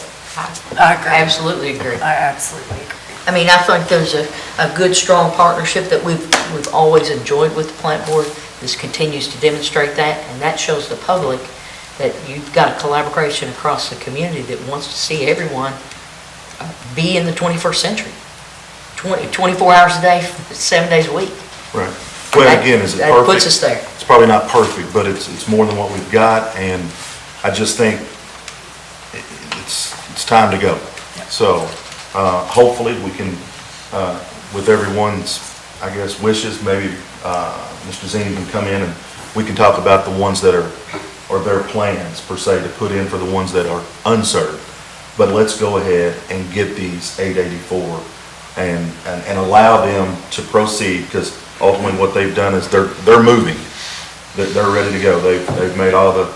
I agree. Absolutely agree. I absolutely agree. I mean, I think there's a good, strong partnership that we've always enjoyed with the plant board. This continues to demonstrate that, and that shows the public that you've got a collaboration across the community that wants to see everyone be in the 21st century. 24 hours a day, 7 days a week. Right. Well, again, is it perfect? That puts us there. It's probably not perfect, but it's more than what we've got, and I just think it's time to go. So hopefully we can, with everyone's, I guess, wishes, maybe Mr. Zini can come in and we can talk about the ones that are, or their plans per se to put in for the ones that are unserved. But let's go ahead and get these 884 and allow them to proceed, because ultimately what they've done is they're moving. They're ready to go. They've made all the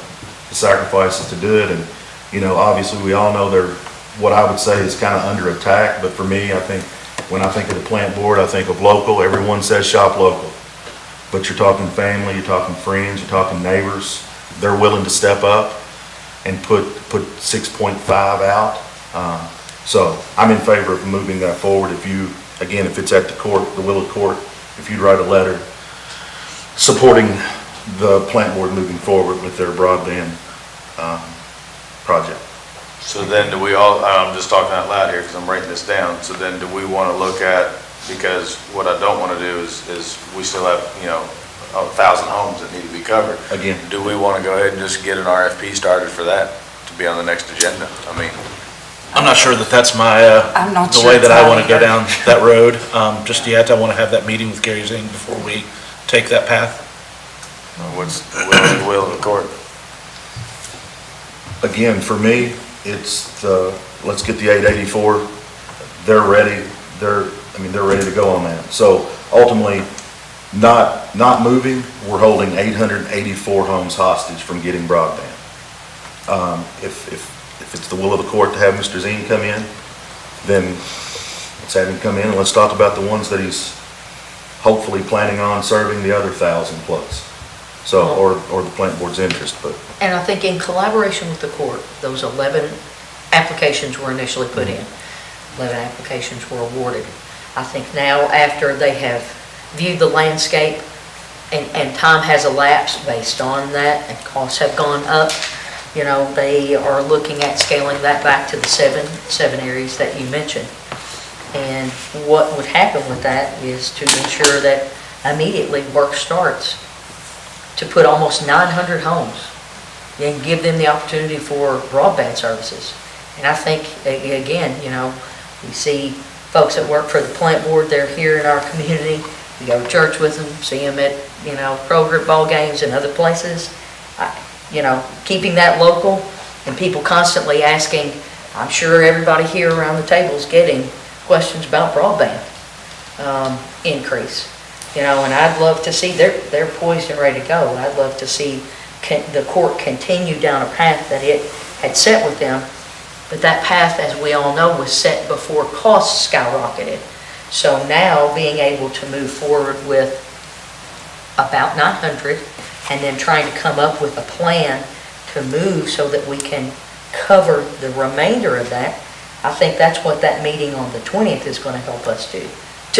sacrifices to do it, and you know, obviously we all know they're, what I would say is kind of under attack, but for me, I think, when I think of the plant board, I think of local. Everyone says shop local, but you're talking family, you're talking friends, you're talking neighbors. They're willing to step up and put 6.5 out. So I'm in favor of moving that forward. If you, again, if it's at the court, the will of the court, if you'd write a letter supporting the plant board moving forward with their broadband project. So then do we all, I'm just talking out loud here because I'm writing this down, so then do we want to look at, because what I don't want to do is we still have, 1,000 homes that need to be covered. Again. Do we want to go ahead and just get an RFP started for that to be on the next agenda? I mean, I'm not sure that that's my, I'm not the sure way it's that I mine want to go either. down that road. Just yet, I want to have that meeting with Gary Zing before we take that path. what's the will of the court? Again, for me, it's let's get the 884. They're ready, they're ready to go on that. So ultimately, not moving, we're holding 884 homes hostage from getting broadband. If it's the will of the court to have Mr. Zine come in, then let's have him come in and let's talk about the ones that he's hopefully planning on serving the other 1,000 plus. So, or the plant board's interest, but. And I think in collaboration with the court, those 11 applications were initially put in. 11 applications were awarded. I think now, after they have viewed the landscape and time has elapsed based on that and costs have gone up, you know, they are looking at scaling that back to the seven areas that you mentioned. And what would happen with that is to ensure that immediately work starts to put almost 900 homes and give them the opportunity for broadband services. And I think, again, you know, we see folks that work for the plant board, they're here in our community. We go to church with them, see them at, you know, pro group ball games and other places. You know, keeping that local and people constantly asking, I'm sure everybody here around the table is getting questions about broadband increase. You know, and I'd love to see, they're poised and ready to go. I'd love to see the court continue down a path that it had set with them. But that path, as we all know, was set before costs skyrocketed. So now being able to move forward with about 900 and then trying to come up with a plan to move so that we can cover the remainder of that, I think that's what that meeting on the 20th is going to help us do,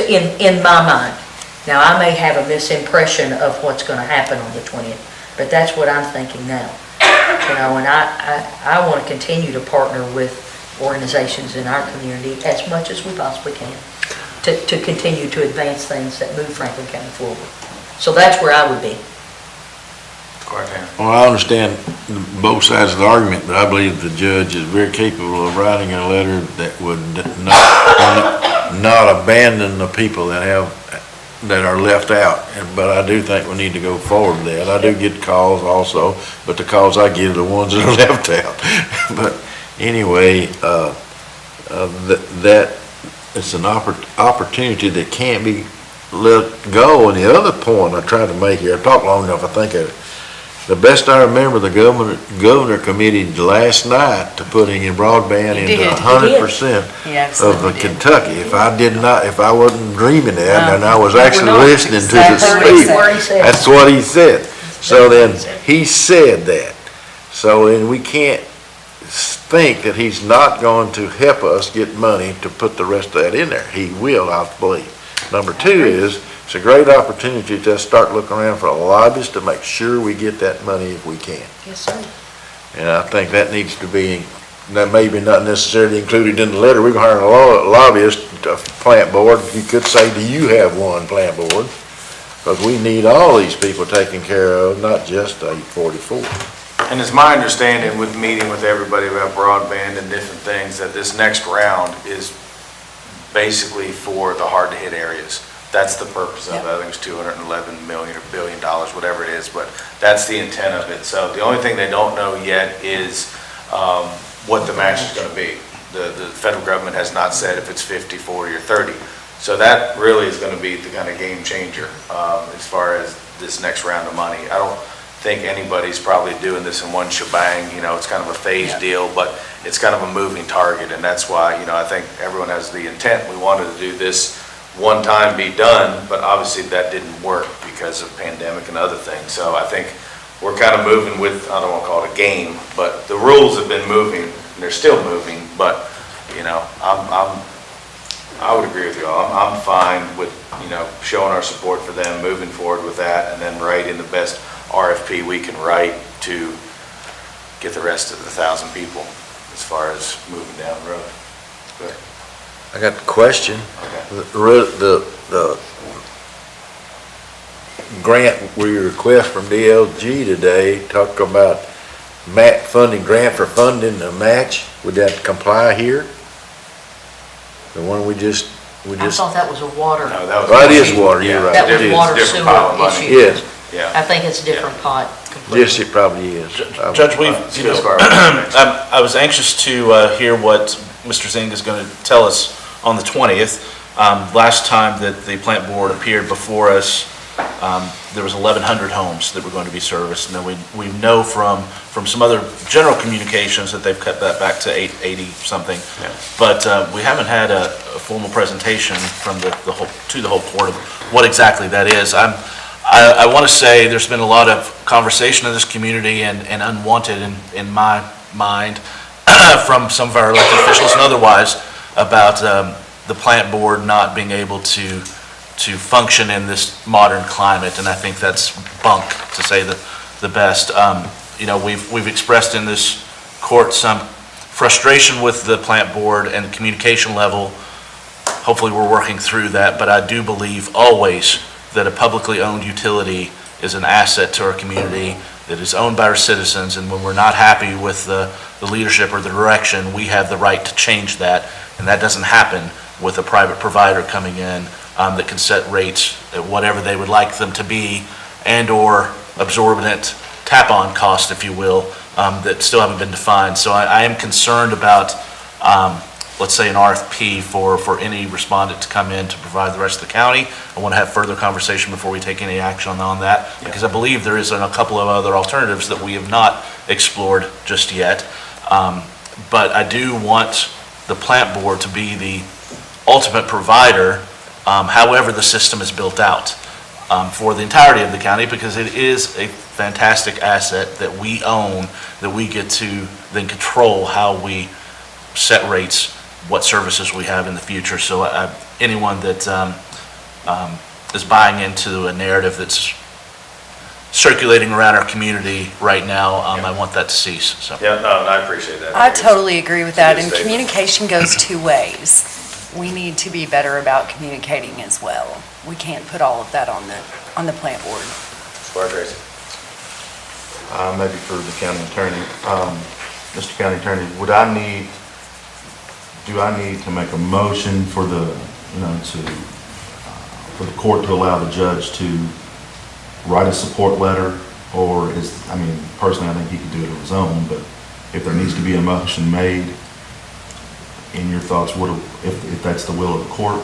in my mind. Now, I may have a misimpression of what's going to happen on the 20th, but that's what I'm thinking now. You know, and I want to continue to partner with organizations in our community as much as we possibly can to continue to advance things that move Franklin County forward. So that's where I would be. Well, I understand both sides of the argument, but I believe the judge is very capable of writing a letter that would not abandon the people that are left out. But I do think we need to go forward with that. I do get calls also, but the calls I get are the ones that are left out. But anyway, that it's an opportunity that can't be let go. And the other point I tried to make here, I talked long enough, I think of it. The best I remember, the governor committed last night to putting in broadband into 100% of the Kentucky. If I wasn't dreaming that, and I was actually listening to the speech, that's what he said. So then, he said that. So then we can't think that he's not going to help us get money to put the rest of that in there. He will, I believe. Number two is, it's a great opportunity to start looking around for a lobbyist to make sure we get that money if we can. Yes, sir. And I think that needs to be, that may be not necessarily included in the letter. We're going to hire a lobbyist, a plant board. You could say, do you have one plant board? Because we need all these people taken care of, not just 844. And it's my understanding with meeting with everybody about broadband and different things, that this next round is basically for the hard-to-hit areas. That's the purpose of it. I think it's $211 million or $1 billion, whatever it is, but that's the intent of it. So the only thing they don't know yet is what the match is going to be. The federal government has not said if it's 50, 40, or 30. So that really is going to be the kind of game changer as far as this next round of money. I don't think anybody's probably doing this in one shebang. You know, it's kind of a phased deal, but it's kind of a moving target, and that's why, you know, I think everyone has the intent. We wanted to do this one time, be done, but obviously that didn't work because of pandemic and other things. So I think we're kind of moving with, I don't want to call it a game, but the rules have been moving, and they're still moving, but, you know, I would agree with you all. I'm fine with, you know, showing our support for them, moving forward with that, and then writing the best RFP we can write to get the rest of the 1,000 people as far as moving down the road. Good. I got a question. The grant we request from DLG today, talk about funding, grant for funding the match, would that comply here? The one we just. I thought that was a water. No, that was. That is water, you're right. That was water sewer issue. Yes, Yeah. I think it's a different pot completely. Yes, it probably is. Judge, we've, you know, I was anxious to hear what Mr. Zing is going to tell us on the 20th. Last time that the plant board appeared before us, there was 1,100 homes that were going to be serviced. And we know from some other general communications that they've cut that back to 880-something. Yeah. But we haven't had a formal presentation from the whole board of what exactly that is. I want to say there's been a lot of conversation in this community and unwanted in my mind from some of our elected officials and otherwise about the plant board not being able to function in this modern climate, and I think that's bunk, to say the best. You know, we've expressed in this court some frustration with the plant board and the communication level. Hopefully we're working through that, but I do believe always that a publicly owned utility is an asset to our community, that is owned by our citizens, and when we're not happy with the leadership or the direction, we have the right to change that, and that doesn't happen with a private provider coming in that can set rates at whatever they would like them to be, and/or absorbent tap-on cost, if you will, that still haven't been defined. So I am concerned about, let's say, an RFP for any respondent to come in to provide the rest of the county. I want to have further conversation before we take any action on that, because I believe there is a couple of other alternatives that we have not explored just yet. But I do want the plant board to be the ultimate provider, however the system is built out, for the entirety of the county, because it is a fantastic asset that we own, that we get to then control how we set rates, what services we have in the future. So anyone that is buying into a narrative that's circulating around our community right now, I want that to cease. So. Yeah, no, and I appreciate that. I totally agree with that, and Statement. communication goes two ways. We need to be better about communicating as well. We can't put all of that on the plant board. Squire Tracy. Maybe for the county attorney. Mr. County Attorney, do I need to make a motion for for the court to allow the judge to write a support letter? Or personally, I think he could do it on his own, but if there needs to be a motion made, in your thoughts, if that's the will of the court?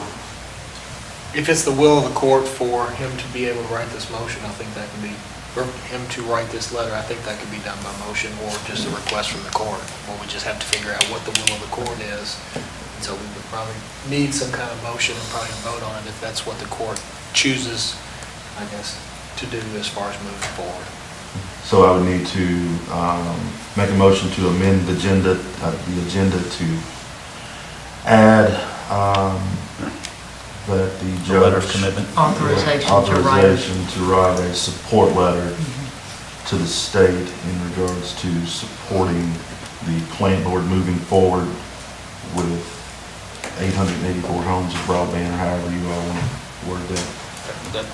If it's the will of the court for him to be able to write this motion, I think that can be, or him to write this letter, I think that could be done by motion or just a request from the court. Well, we just have to figure out what the will of the court is. And so we would probably need some kind of motion and probably vote on it if that's what the court chooses, I guess, to do as far as moving forward. So I would need to make a motion to amend the agenda to add that the judge... letter of commitment. Authorization to write a support letter to the state in regards to supporting the plant board moving forward with 884 homes of broadband, or however you all want to word that. That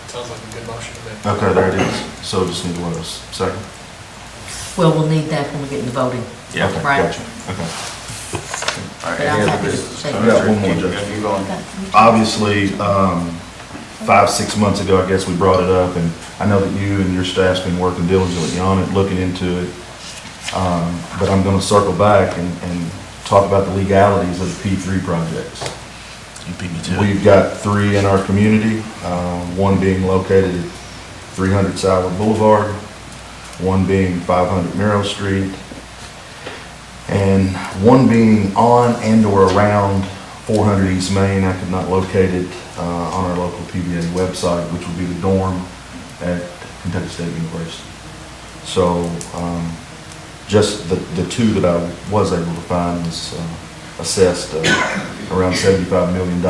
sounds like a good motion to me. Okay, there it is. So just need one of those. Second? Well, we'll need that when we get into voting. Yeah. Okay, Right. gotcha. Okay. All right, But any I'm other happy to business? say I got one more, Judge. Keep going. Obviously, 5-6 months ago, I guess we brought it up, and I know that you and your staff's been working diligently on it, looking into it. But I'm gonna circle back and talk about the legalities of the P3 projects. You beat me to it. We've got 3 in our community, one being located at 300 Sour Boulevard, one being 500 Merrill Street, and one being on and or around 400 East Main. I could not locate it on our local PBA website, which would be the dorm at Kentucky State University. So just the 2 that I was able to find was assessed around $75 million.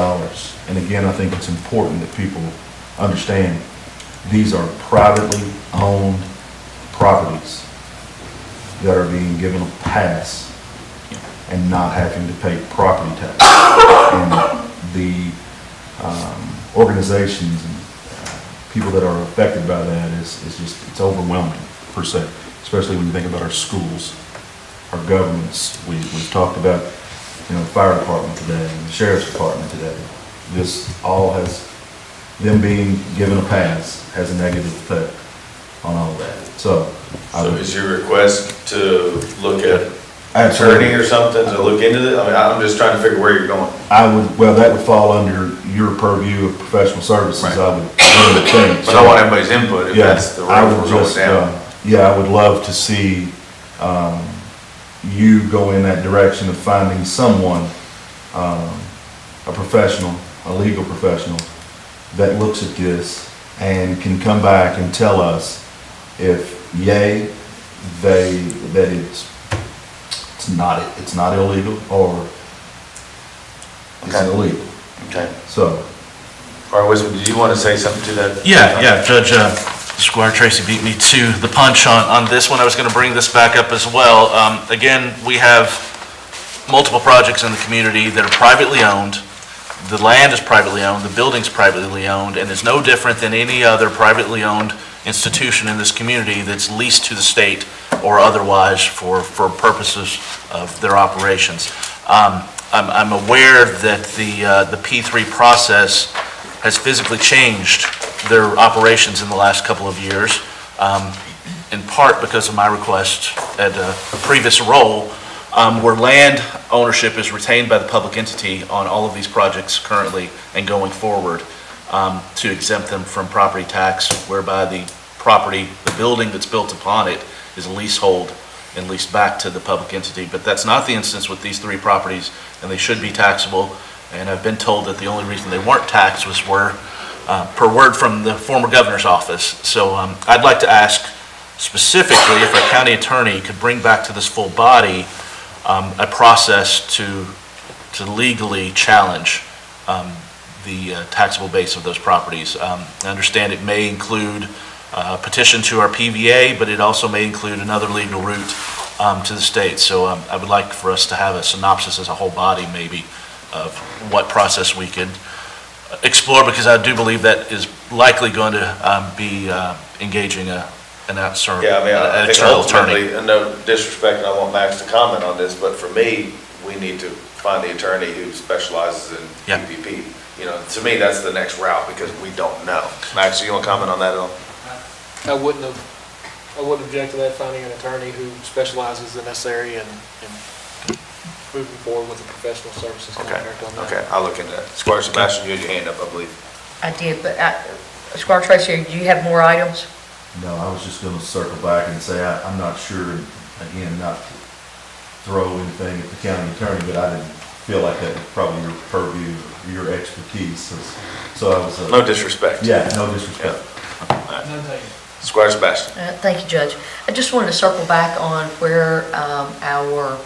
And again, I think it's important that people understand these are privately owned properties that are being given a pass and not having to pay property tax. And the organizations and people that are affected by that is just, it's overwhelming per se, especially when you think about our schools, our governments. We've talked about, the fire department today and the sheriff's department today. This all has them being given a pass has a negative effect on all that. So, I So would, is your request to look at Absolutely. attorney or something to look into this? I mean, I'm just trying to figure where you're going. well, that would fall under your purview of professional services, Right. I would think. But I want everybody's input if Yeah, that's the I road would we're going just, down. yeah, I would love to see, you go in that direction of finding someone, a professional, a legal professional, that looks at this and can come back and tell us if, yay, that it's not illegal, or it's Okay. illegal. Okay. So, All right, Wisdom, did you want to say something to that? Yeah, Judge Squire Tracy beat me to the punch on this one. I was going to bring this back up as well. Again, we have multiple projects in the community that are privately owned. The land is privately owned, the building's privately owned, and it's no different than any other privately owned institution in this community that's leased to the state or otherwise for purposes of their operations. I'm aware that the P3 process has physically changed their operations in the last couple of years, in part because of my request at a previous role, where land ownership is retained by the public entity on all of these projects currently and going forward, to exempt them from property tax, whereby the property, the building that's built upon it is a leasehold and leased back to the public entity. But that's not the instance with these three properties, and they should be taxable. And I've been told that the only reason they weren't taxed was per word from the former governor's office. So I'd like to ask specifically if our county attorney could bring back to this full body a process to legally challenge the taxable base of those properties. I understand it may include a petition to our PVA, but it also may include another legal route to the state. So I would like for us to have a synopsis as a whole body maybe of what process we could explore, because I do believe that is likely going to be engaging an outside Yeah, I mean, I think external attorney. ultimately, and no disrespect, and I want Max to comment on this, but for me, we need to find the attorney who specializes in Yeah. PPP. You know, to me, that's the next route, because we don't know. Max, do you want to comment on that at all? I wouldn't object to that, finding an attorney who specializes in this area and moving forward with a professional services contract on that. Okay, I'll look into that. Squire Sebastian, you had your hand up, I believe. I did, but Squire Tracy, do you have more items? no, I was just gonna circle back and say, I'm not sure, again, not to throw anything at the county attorney, but I didn't feel like that was probably your purview, your expertise, so I was. No disrespect. Yeah, no disrespect. Squire Sebastian. Thank you, Judge. I just wanted to circle back on where our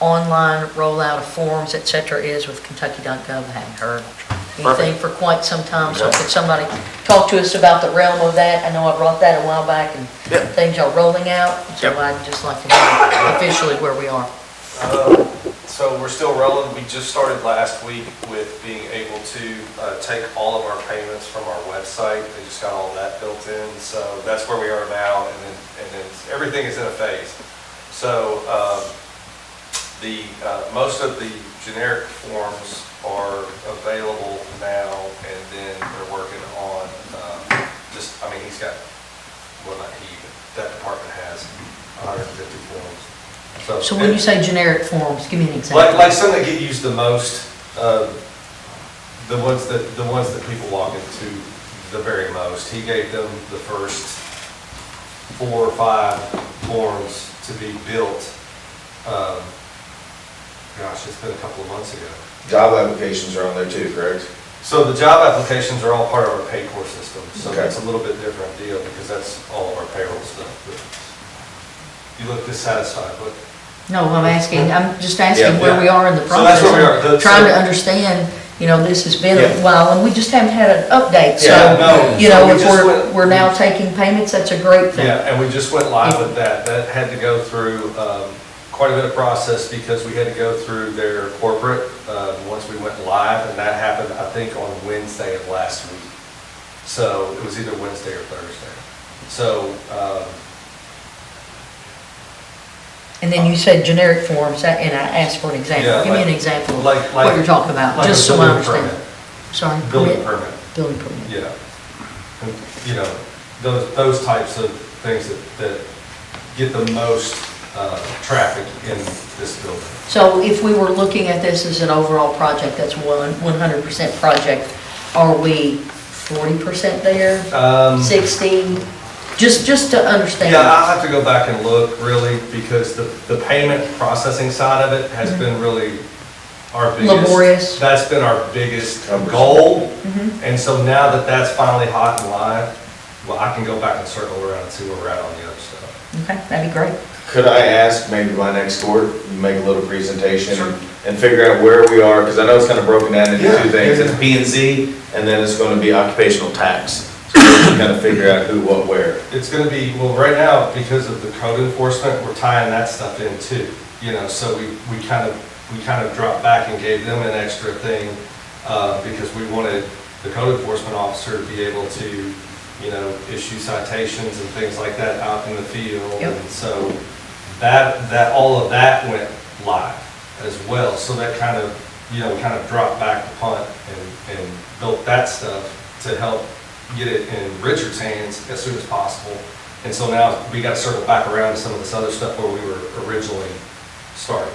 online rollout of forms, et cetera, is with Kentucky.gov. I hadn't heard anything for quite some time, so Okay. could somebody talk to us about the realm of that? I know I brought that a while back, and things are rolling out, so Yep. I'd just like to know officially where we are. So we're still rolling. We just started last week with being able to take all of our payments from our website. They just got all that built in. So that's where we are now, and then everything is in a phase. So most of the generic forms are available now, and then they're working on he's got, well, not he, but that department has 150 forms. So when you say generic forms, give me an example. Like some that get used the most, the ones that people log into the very most. He gave them the first 4 or 5 forms to be built. Gosh, it's been a couple of months ago. Job applications are on there too, correct? So the job applications are all part of our Paycor system. So Okay. that's a little bit different deal because that's all of our payroll stuff. But you look dissatisfied, but No, I'm just asking Yeah, where we are in the So that's process. where we are. Trying to understand, this has been Yeah. a while, and we just haven't had an update, Yeah, no, so, so we if just went- we're now taking payments, that's a great thing. yeah, and we just went live with that. That had to go through quite a bit of process because we had to go through their corporate once we went live, and that happened, I think, on Wednesday of last week. So it was either Wednesday or Thursday. So, And then you said generic forms, and I asked for an example. Yeah, Give me like- an example of like- what you're talking about, like just a so I building understand. permit. Sorry? building permit. building permit. Yeah. And, you know, those types of things that get the most traffic in this building. So if we were looking at this as an overall project, that's 100% project, are we 40% there? 60? Just to understand. Yeah, I'll have to go back and look really, because the payment processing side of it has been really our biggest. Laborious. That's been our biggest goal. Mhm. And so now that that's finally hot and live, well, I can go back and circle around and see where we're at on the other stuff. Okay, that'd be great. Could I ask maybe my next court, make a little presentation and figure out where we are, because I know it's kind of broken down into two things. It's P and Z, and then it's going to be occupational tax. So we can kind of figure out who, what, where. It's gonna be, well, right now, because of the code enforcement, we're tying that stuff in too. You know, so we kind of dropped back and gave them an extra thing, because we wanted the code enforcement officer to be able to, you know, issue citations and things like that out in the field. Yep. And so that all of that went live as well. So that kind of, you know, kind of dropped back the punt and built that stuff to help get it in Richard's hands as soon as possible. And so now we got to circle back around to some of this other stuff where we were originally starting.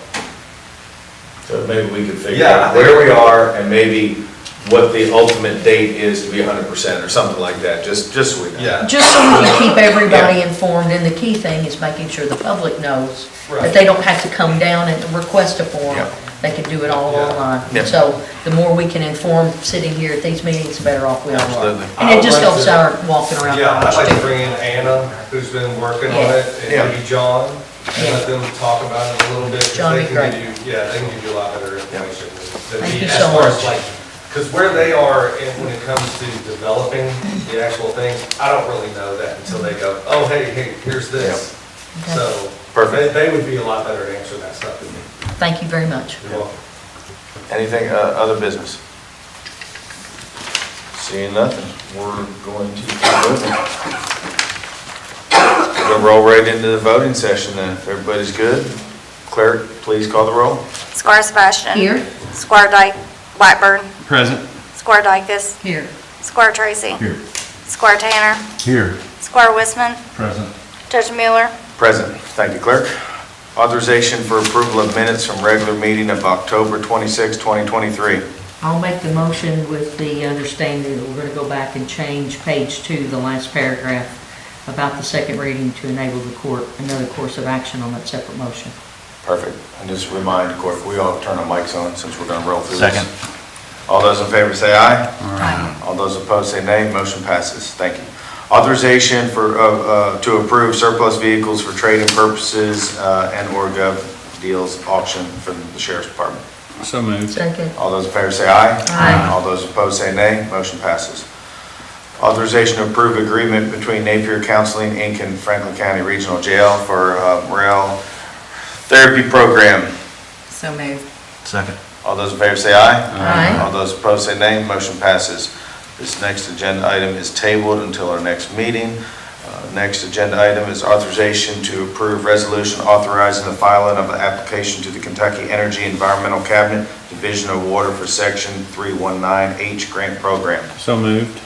So maybe we could figure Yeah, I out think- where we are and maybe what the ultimate date is to be 100% or something like that, just so we know. Yeah. Just so we can keep everybody informed, and the key thing is making sure the public knows that Right. they don't have to come down and request a form. Yep. They can do it all Yeah. online. Yep. So the more we can inform sitting here at these meetings, the better off we all are. Absolutely. And it just I would like helps to- our walking around. Yeah, I'd knowledge like to too. bring in Anna, who's been working on Yeah. it, and Yeah. maybe John, and let them talk about it a little bit. 'Cause John they be can great. give you, yeah, they can give you a lot better information than Thank me you as so far as much. like, because where they are when it comes to developing the actual things, I don't really know that until they go, oh, hey, here's this. Okay. So, Perfect. they would be a lot better at answering that stuff than me. Thank you very much. You're welcome. Anything, other business? Seeing nothing, we're going to keep moving. We're going to roll right into the voting session then, if everybody's good. Clerk, please call the roll. Squire Sebastian. Here? Squire Dyke, Blackburn. Present. Squire Dykus. Here. Squire Tracy. Here. Squire Tanner. Here. Squire Wisman. Present. Judge Mueller. Present. Thank you, clerk. Authorization for approval of minutes from regular meeting of October 26, 2023. I'll make the motion with the understanding that we're going to go back and change page 2, the last paragraph, about the second reading to enable the court another course of action on that separate motion. Perfect. And just remind, clerk, we all turn our mics on since we're going to roll through this. Second. All those in favor say aye. Aye. All those opposed say nay. Motion passes. Thank you. Authorization to approve surplus vehicles for trading purposes and/or gov deals auction from the sheriff's department. So moved. Second. All those in favor say aye. Aye. All those opposed say nay. Motion passes. Authorization to approve agreement between Napier Counseling, Inc. and Franklin County Regional Jail for rail therapy program. So moved. Second. All those in favor say aye. Aye. All those opposed say nay. Motion passes. This next agenda item is tabled until our next meeting. Next agenda item is authorization to approve resolution authorizing the filing of an application to the Kentucky Energy Environmental Cabinet Division of Water for Section 319H Grant Program. So moved.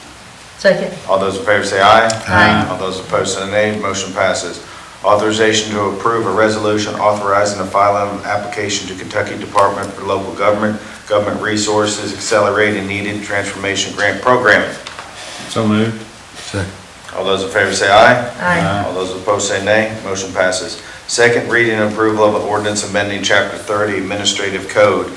Second. All those in favor say aye. Aye. All those opposed say nay. Motion passes. Authorization to approve a resolution authorizing the filing of an application to Kentucky Department for Local Government, Government Resources Accelerated Needed Transformation Grant Program. So moved. Second. All those in favor say aye. Aye. All those opposed say nay. Motion passes. Second reading and approval of an ordinance amending Chapter 30 Administrative Code,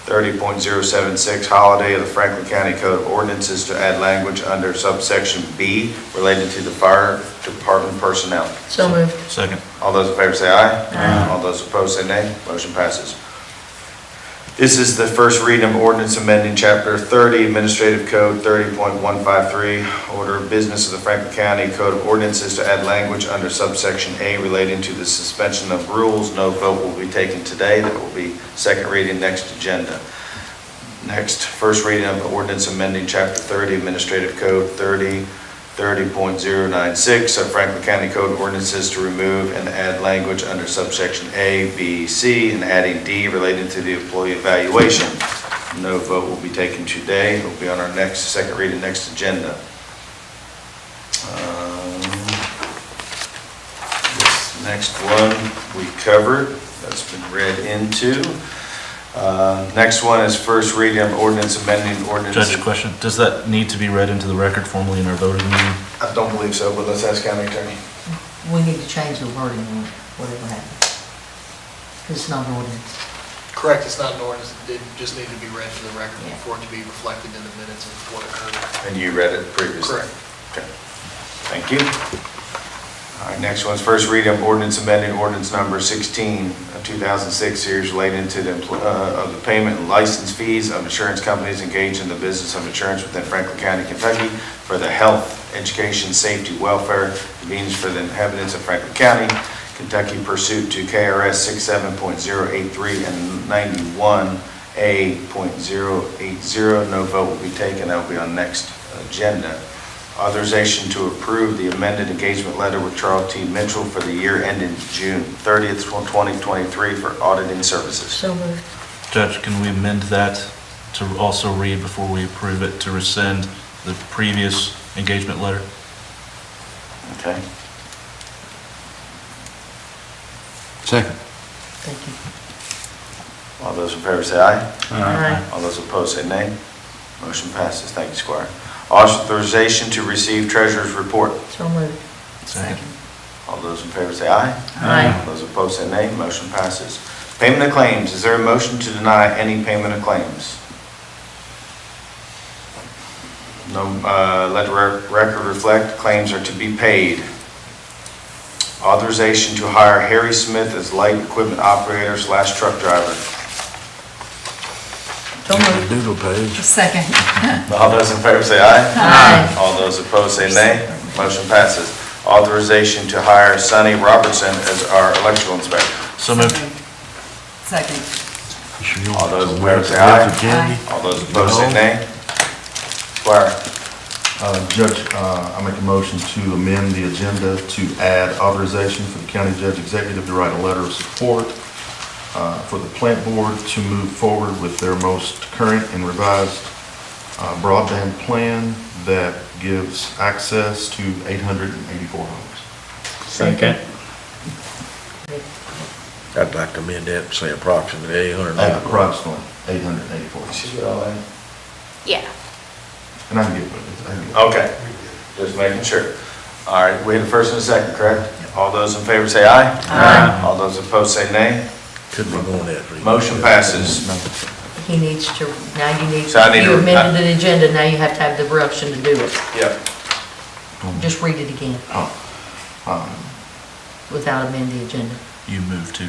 30.076 Holiday of the Franklin County Code of Ordinances to add language under subsection B related to the fire department personnel. So moved. Second. All those in favor say aye. Aye. All those opposed say nay. Motion passes. This is the first reading of ordinance amending Chapter 30 Administrative Code 30.153 Order of Business of the Franklin County Code of Ordinances to add language under subsection A relating to the suspension of rules. No vote will be taken today. That will be second reading next agenda. Next, first reading of the ordinance amending Chapter 30 Administrative Code 30.096 of Franklin County Code of Ordinances to remove and add language under subsection A, B, C, and adding D relating to the employee evaluation. No vote will be taken today. It will be on our next, second reading, next agenda. This next one we covered, that's been read into. Next one is first reading of ordinance amending ordinance. Judge, question, does that need to be read into the record formally in our voting meeting? I don't believe so, but let's ask county attorney. We need to change the wording on it, whatever happens. It's not an ordinance. Correct, it's not an ordinance, it just needed to be read for the record Yeah. for it to be reflected in the minutes of what occurred. And you read it previously? Correct. Okay, thank you. All right, next one's first reading of ordinance amending ordinance number 16 of 2006, series relating to the of the payment and license fees of insurance companies engaged in the business of insurance within Franklin County, Kentucky for the health, education, safety, welfare, convenience for the inhabitants of Franklin County, Kentucky pursuant to KRS 67.083 and 91A.080. No vote will be taken. That will be on next agenda. Authorization to approve the amended engagement letter with Charles T. Mitchell for the year ending June 30th, 2023 for auditing services. So moved. Judge, can we amend that to also read before we approve it, to rescind the previous engagement letter? Okay. Second. Thank you. All those in favor say aye. Aye. All those opposed say nay. Motion passes. Thank you, Squire. Authorization to receive treasurer's report. So moved. Second. All those in favor say aye. Aye. All those opposed say nay. Motion passes. Payment of claims. Is there a motion to deny any payment of claims? No, let the record reflect, claims are to be paid. Authorization to hire Harry Smith as light equipment operator / truck driver. So moved. Doodle page. Second. All those in favor say aye. Aye. All those opposed say nay. Motion passes. Authorization to hire Sonny Robertson as our electrical inspector. So moved. Second. All those in favor say aye. Aye. All those opposed say nay. Squire. Judge, I make a motion to amend the agenda to add authorization for the county judge executive to write a letter of support for the plant board to move forward with their most current and revised broadband plan that gives access to 884 homes. Second. I'd like to amend that and say approximately 800. Approximately 884 homes. Should we all in? Yeah. And I can get with it. Okay, just making sure. All right, we had a first and a second, correct? All those in favor say aye. Aye. All those opposed say nay. Could be going that reason. Motion passes. He needs to, now you need, So I need you to- amended the agenda, now you have to have the option to do it. Yep. Just read it again without amending the agenda. You move to.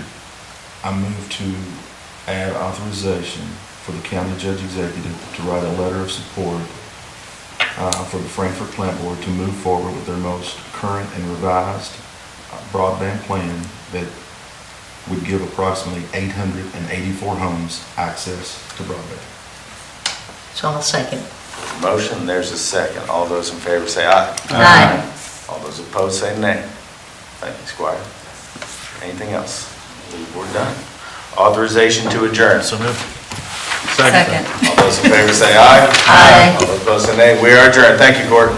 I move to add authorization for the county judge executive to write a letter of support for the Frankfurt Plant Board to move forward with their most current and revised broadband plan that would give approximately 884 homes access to broadband. So I'll second. Motion, there's a second. All those in favor say aye. Aye. All those opposed say nay. Thank you, Squire. Anything else? We're done. Authorization to adjourn. So moved. Second. All those in favor say aye. Aye. All those opposed say nay. We are adjourned. Thank you, Gordon.